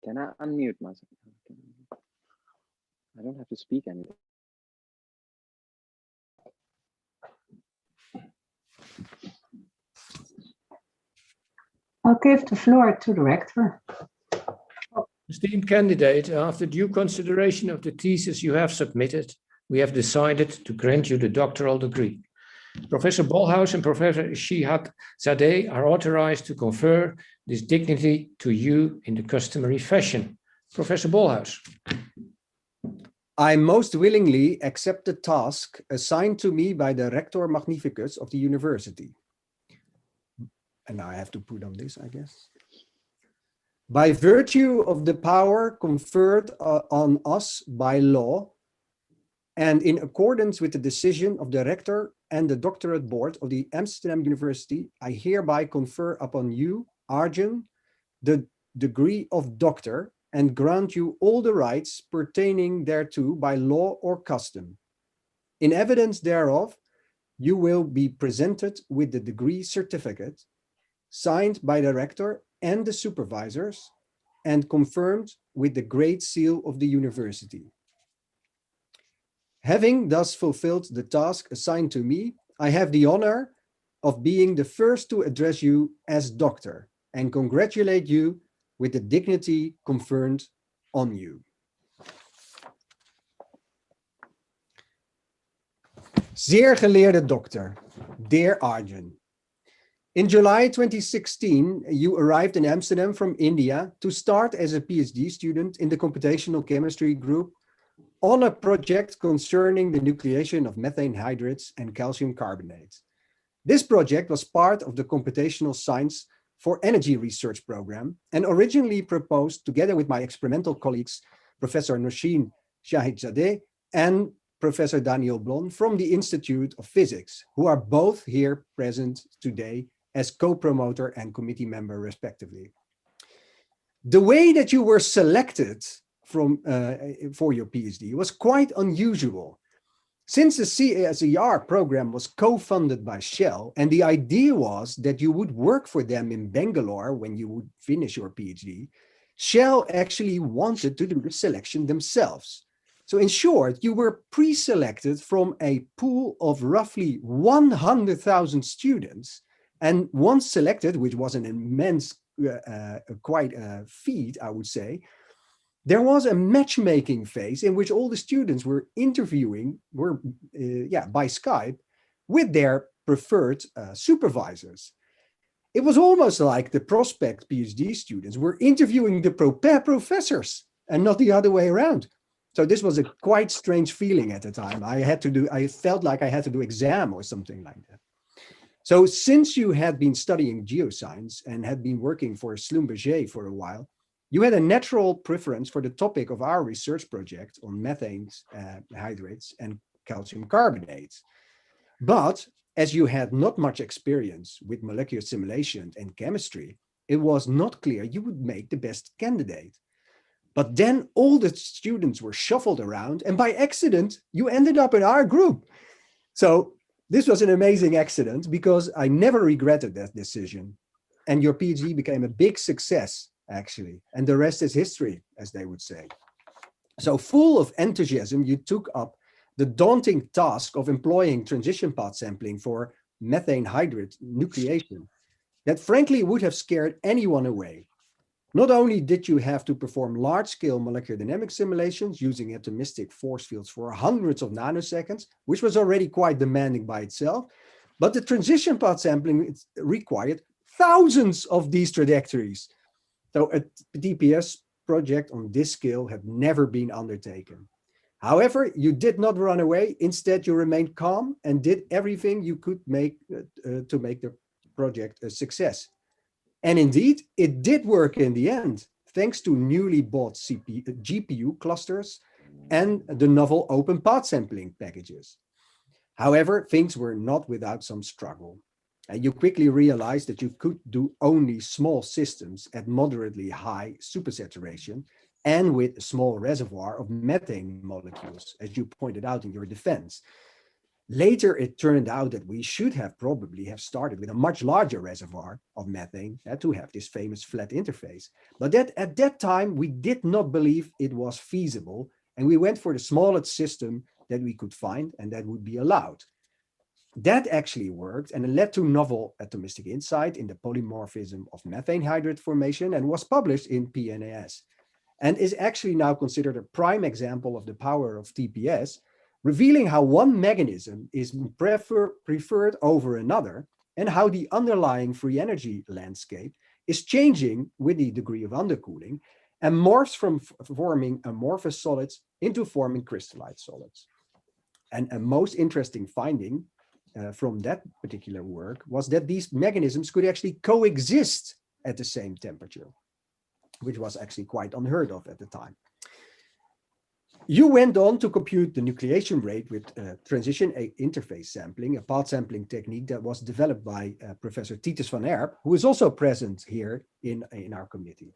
Can I unmute myself? I don't have to speak anymore. I'll give the floor to the rector. Esteemed candidate, after due consideration of the thesis you have submitted, we have decided to grant you the doctoral degree. Professor Bolhuis and Professor Shihab Zadeh are authorized to confer this dignity to you in the customary fashion. Professor Bolhuis. I most willingly accept the task assigned to me by the Rector Magnificus of the university. And now I have to put on this, I guess. By virtue of the power conferred on us by law, and in accordance with the decision of the Rector and the Doctorate Board of the Amsterdam University, I hereby confer upon you, Arjun, the degree of doctor and grant you all the rights pertaining thereto by law or custom. In evidence thereof, you will be presented with the degree certificate signed by the Rector and the supervisors and confirmed with the Great Seal of the University. Having thus fulfilled the task assigned to me, I have the honor of being the first to address you as doctor and congratulate you with the dignity conferred on you. Zeer geleerde dokter, dear Arjun. In July 2016, you arrived in Amsterdam from India to start as a PhD student in the computational chemistry group on a project concerning the nucleation of methane hydrates and calcium carbonate. This project was part of the Computational Science for Energy Research program and originally proposed together with my experimental colleagues, Professor Nosheen Shahid-Zadeh and Professor Daniel Blon from the Institute of Physics, who are both here present today as co-promoter and committee member respectively. The way that you were selected for your PhD was quite unusual. Since the CSER program was co-funded by Shell, and the idea was that you would work for them in Bangalore when you would finish your PhD, Shell actually wanted to do the selection themselves. So in short, you were pre-selected from a pool of roughly 100,000 students, and once selected, which was an immense, quite a feat, I would say, there was a matchmaking phase in which all the students were interviewing, by Skype, with their preferred supervisors. It was almost like the prospect PhD students were interviewing the professors and not the other way around. So this was a quite strange feeling at the time. I felt like I had to do exam or something like that. So since you had been studying geoscience and had been working for Schlumberger for a while, you had a natural preference for the topic of our research project on methane hydrates and calcium carbonates. But as you had not much experience with molecular simulation and chemistry, it was not clear you would make the best candidate. But then all the students were shuffled around, and by accident, you ended up in our group. So this was an amazing accident because I never regretted that decision. And your PhD became a big success, actually. And the rest is history, as they would say. So full of enthusiasm, you took up the daunting task of employing transition path sampling for methane hydrate nucleation that frankly would have scared anyone away. Not only did you have to perform large-scale molecular dynamic simulations using atomistic force fields for hundreds of nanoseconds, which was already quite demanding by itself, but the transition path sampling required thousands of these trajectories. So a DPS project on this scale had never been undertaken. However, you did not run away. Instead, you remained calm and did everything you could to make the project a success. And indeed, it did work in the end, thanks to newly bought GPU clusters and the novel open path sampling packages. However, things were not without some struggle. You quickly realized that you could do only small systems at moderately high supersaturation and with a small reservoir of methane molecules, as you pointed out in your defense. Later, it turned out that we should have probably have started with a much larger reservoir of methane to have this famous flat interface. But at that time, we did not believe it was feasible, and we went for the smallest system that we could find and that would be allowed. That actually worked, and it led to novel atomistic insight in the polymorphism of methane hydrate formation and was published in PNAS, and is actually now considered a prime example of the power of TPS, revealing how one mechanism is preferred over another and how the underlying free energy landscape is changing with the degree of undercooling and morphs from forming amorphous solids into forming crystallite solids. And a most interesting finding from that particular work was that these mechanisms could actually coexist at the same temperature, which was actually quite unheard of at the time. You went on to compute the nucleation rate with transition interface sampling, a path sampling technique that was developed by Professor Titus van Erp, who is also present here in our committee.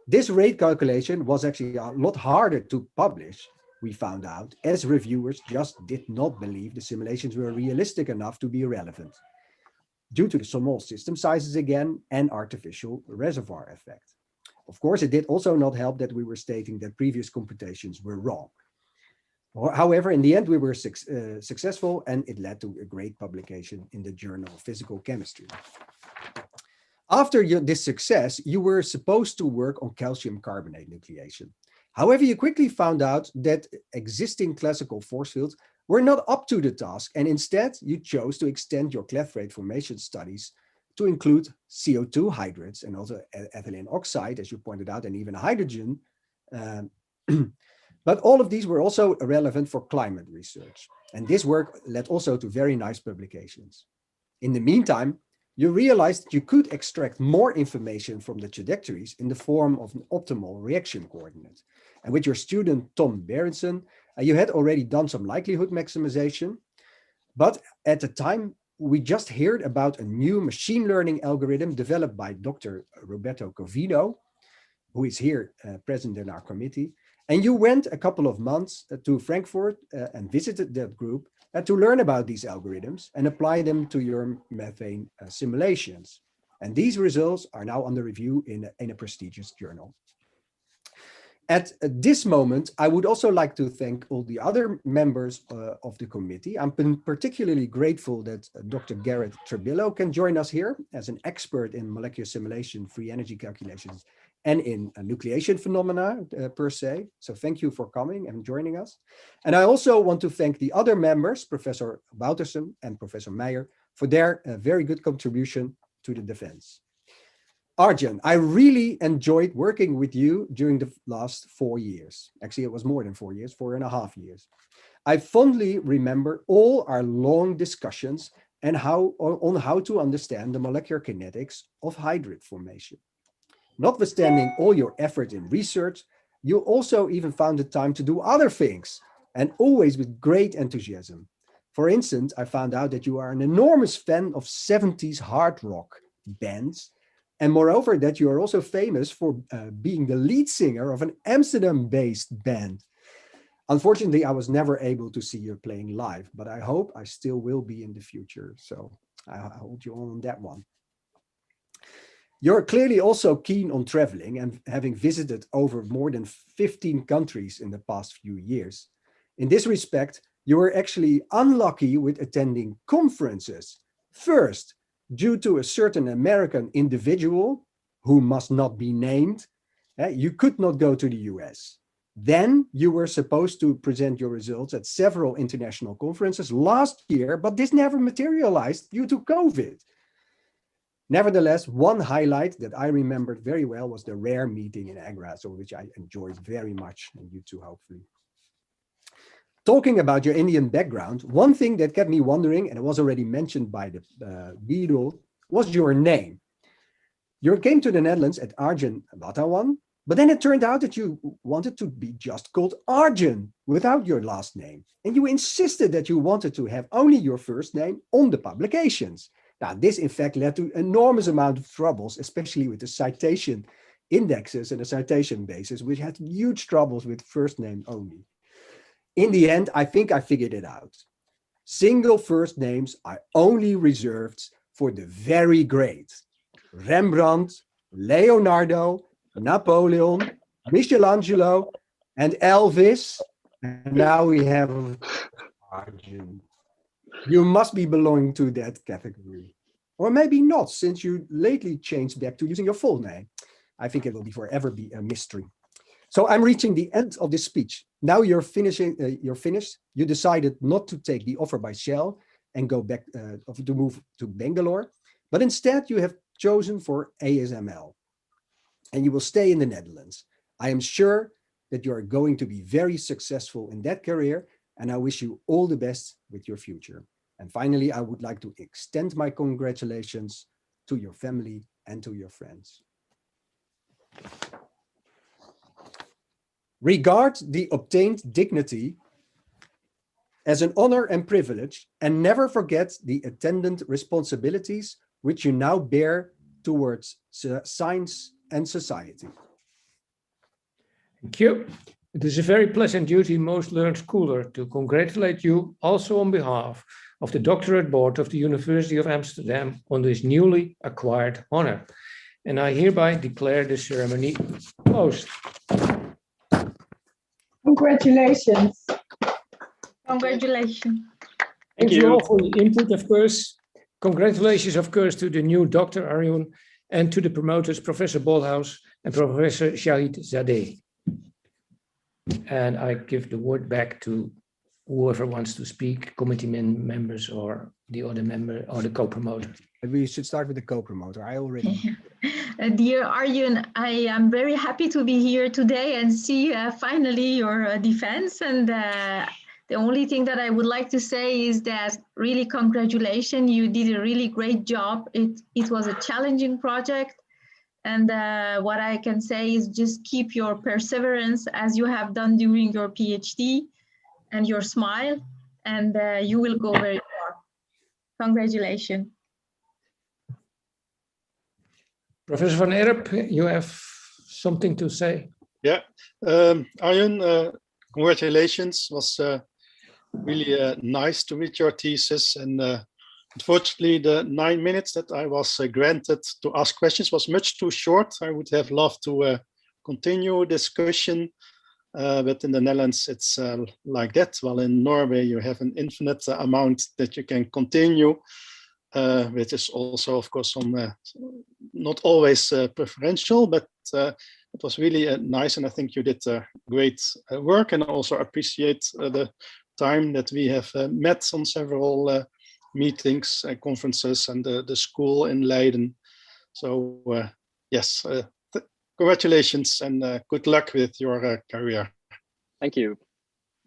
This rate calculation was actually a lot harder to publish, we found out, as reviewers just did not believe the simulations were realistic enough to be relevant, due to the small system sizes again and artificial reservoir effect. Of course, it did also not help that we were stating that previous computations were wrong. However, in the end, we were successful, and it led to a great publication in the Journal of Physical Chemistry. After this success, you were supposed to work on calcium carbonate nucleation. However, you quickly found out that existing classical force fields were not up to the task, and instead you chose to extend your cleft rate formation studies to include CO2 hydrates and also ethylene oxide, as you pointed out, and even hydrogen. But all of these were also relevant for climate research. And this work led also to very nice publications. In the meantime, you realized that you could extract more information from the trajectories in the form of an optimal reaction coordinate. And with your student, Tom Berenson, you had already done some likelihood maximization. But at the time, we just heard about a new machine learning algorithm developed by Dr. Roberto Covino, who is here present in our committee. And you went a couple of months to Frankfurt and visited that group to learn about these algorithms and apply them to your methane simulations. And these results are now under review in a prestigious journal. At this moment, I would also like to thank all the other members of the committee. I'm particularly grateful that Dr. Garrett Trebillo can join us here as an expert in molecular simulation, free energy calculations, and in nucleation phenomena per se. So thank you for coming and joining us. And I also want to thank the other members, Professor Woutersen and Professor Meijer, for their very good contribution to the defense. Arjun, I really enjoyed working with you during the last 4 years. Actually, it was more than 4 years, 4.5 years. I fondly remember all our long discussions and on how to understand the molecular kinetics of hydrate formation. Notwithstanding all your effort in research, you also even found the time to do other things, and always with great enthusiasm. For instance, I found out that you are an enormous fan of 70s hard rock bands, and moreover, that you are also famous for being the lead singer of an Amsterdam-based band. Unfortunately, I was never able to see you playing live, but I hope I still will be in the future. So I hold you on that one. You're clearly also keen on traveling and having visited over more than 15 countries in the past few years. In this respect, you were actually unlucky with attending conferences. First, due to a certain American individual who must not be named, you could not go to the US. Then you were supposed to present your results at several international conferences last year, but this never materialized due to COVID. Nevertheless, one highlight that I remembered very well was the rare meeting in Agra, so which I enjoyed very much, and you too, hopefully. Talking about your Indian background, one thing that kept me wondering, and it was already mentioned by the Beadle, was your name. You came to the Netherlands at Arjun Wadhawan, but then it turned out that you wanted to be just called Arjun without your last name. And you insisted that you wanted to have only your first name on the publications. Now, this in fact led to an enormous amount of troubles, especially with the citation indexes and the citation bases, which had huge troubles with first name only. In the end, I think I figured it out. Single first names are only reserved for the very great. Rembrandt, Leonardo, Napoleon, Michelangelo, and Elvis. And now we have Arjun. You must be belonging to that category. Or maybe not, since you lately changed back to using your full name. I think it will forever be a mystery. So I'm reaching the end of this speech. Now you're finished. You decided not to take the offer by Shell and go back to move to Bangalore, but instead you have chosen for ASML, and you will stay in the Netherlands. I am sure that you are going to be very successful in that career, and I wish you all the best with your future. And finally, I would like to extend my congratulations to your family and to your friends. Regard the obtained dignity as an honor and privilege, and never forget the attendant responsibilities which you now bear towards science and society. Thank you. It is a very pleasant duty, most learned schooler, to congratulate you also on behalf of the doctorate board of the University of Amsterdam on this newly acquired honor. And I hereby declare the ceremony closed. Congratulations. Congratulations. Thank you all for the input, of course. Congratulations, of course, to the new Dr. Arjun and to the promoters, Professor Bolhaus and Professor Shahid Zadeh. And I give the word back to whoever wants to speak, committee members or the other member or the co-promoter. We should start with the co-promoter. I already. Dear Arjun, I am very happy to be here today and see finally your defense. And the only thing that I would like to say is that really congratulations, you did a really great job. It was a challenging project. And what I can say is just keep your perseverance as you have done during your PhD and your smile, and you will go very far. Congratulations. Professor Van Erp, you have something to say? Yeah, Arjun, congratulations. It was really nice to read your thesis, and unfortunately the 9 minutes that I was granted to ask questions was much too short. I would have loved to continue discussion, but in the Netherlands it's like that. While in Norway you have an infinite amount that you can continue, which is also of course not always preferential, but it was really nice, and I think you did great work, and I also appreciate the time that we have met on several meetings and conferences, and the school in Leiden. So yes, congratulations and good luck with your career. Thank you.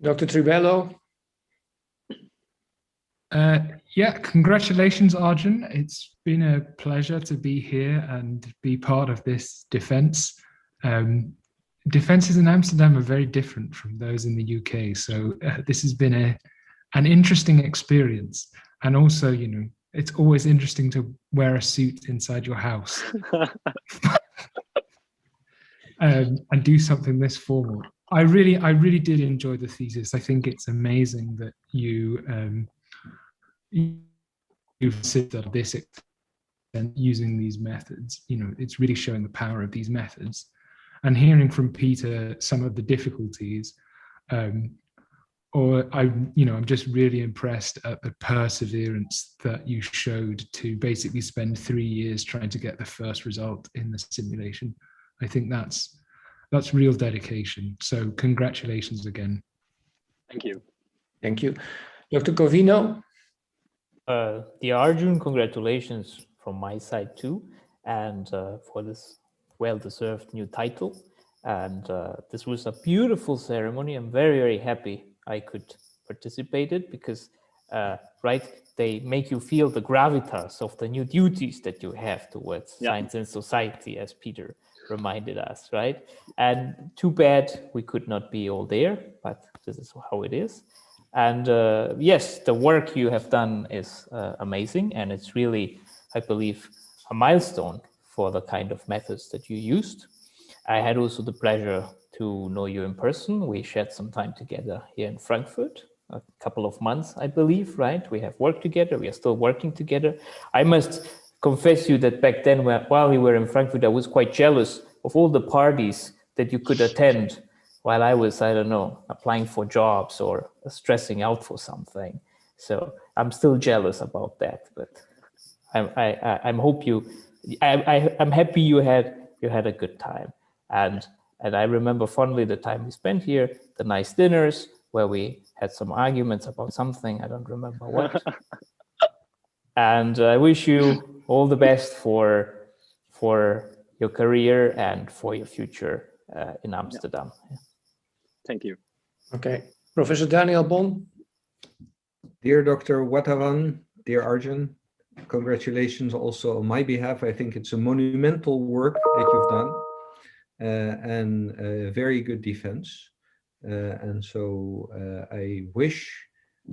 Dr. Tribello. Yeah, congratulations, Arjun. It's been a pleasure to be here and be part of this defense. Defenses in Amsterdam are very different from those in the UK. So this has been an interesting experience. And also, you know, it's always interesting to wear a suit inside your house and do something this formal. I really did enjoy the thesis. I think it's amazing that you've considered this extent using these methods. You know, it's really showing the power of these methods. And hearing from Peter some of the difficulties, I'm just really impressed at the perseverance that you showed to basically spend 3 years trying to get the first result in the simulation. I think that's real dedication. So congratulations again. Thank you. Thank you. Dr. Covino. Dear Arjun, congratulations from my side too, and for this well-deserved new title. And this was a beautiful ceremony. I'm very, very happy I could participate in it because, they make you feel the gravitas of the new duties that you have towards science and society, as Peter reminded us, right? And too bad we could not be all there, but this is how it is. And yes, the work you have done is amazing, and it's really, I believe, a milestone for the kind of methods that you used. I had also the pleasure to know you in person. We shared some time together here in Frankfurt, a couple of months, I believe, right? We have worked together. We are still working together. I must confess you that back then, while we were in Frankfurt, I was quite jealous of all the parties that you could attend while I was, I don't know, applying for jobs or stressing out for something. So I'm still jealous about that, but I'm happy you had a good time, and I remember fondly the time we spent here, the nice dinners where we had some arguments about something, I don't remember what. And I wish you all the best for your career and for your future in Amsterdam. Yeah. Thank you. Okay, Professor Daniel Bon. Dear Dr. Wadhawan, dear Arjun, congratulations also on my behalf. I think it's a monumental work that you've done and a very good defense. And so I wish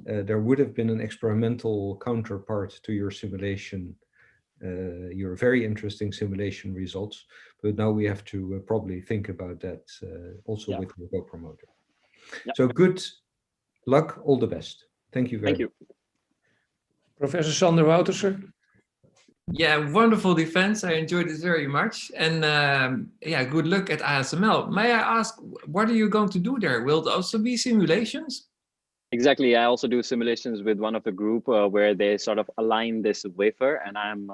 there would have been an experimental counterpart to your simulation, your very interesting simulation results. But now we have to probably think about that also with your co-promoter. So good luck, all the best. Thank you very much. Thank you. Professor Sander Woutersen. Yeah, wonderful defense. I enjoyed this very much. And yeah, good luck at ASML. May I ask, what are you going to do there? Will it also be simulations? Exactly. I also do simulations with one of the group where they sort of align this wafer, and I'm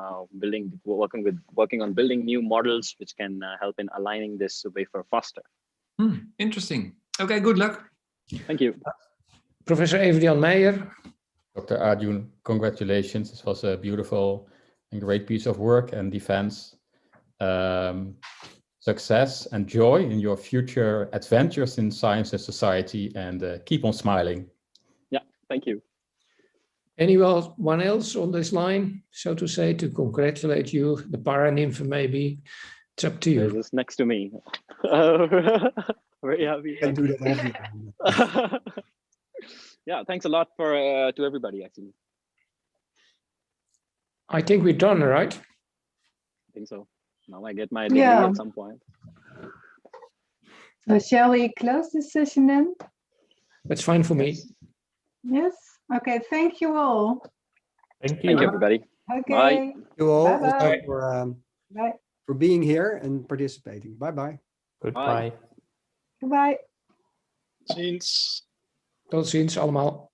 working on building new models which can help in aligning this wafer faster. Interesting. Okay, good luck. Thank you. Professor Evert-Jan Meijer. Dr. Arjun, congratulations. This was a beautiful and great piece of work and defense. Success and joy in your future adventures in science and society, and keep on smiling. Yeah, thank you. Anyone else on this line, so to say, to congratulate you? The Paranymph maybe. It's up to you. This next to me. Very happy. Can do that every time. Yeah, thanks a lot for to everybody actually. I think we're done, right? I think so. Now I get my degree at some point. So shall we close this session then? That's fine for me. Yes. Okay. Thank you all. Thank you. Thank you, everybody. Okay. Bye. Thank you all also Bye. for being here and participating. Bye-bye. Goodbye. Goodbye. Ziens. Tot ziens allemaal.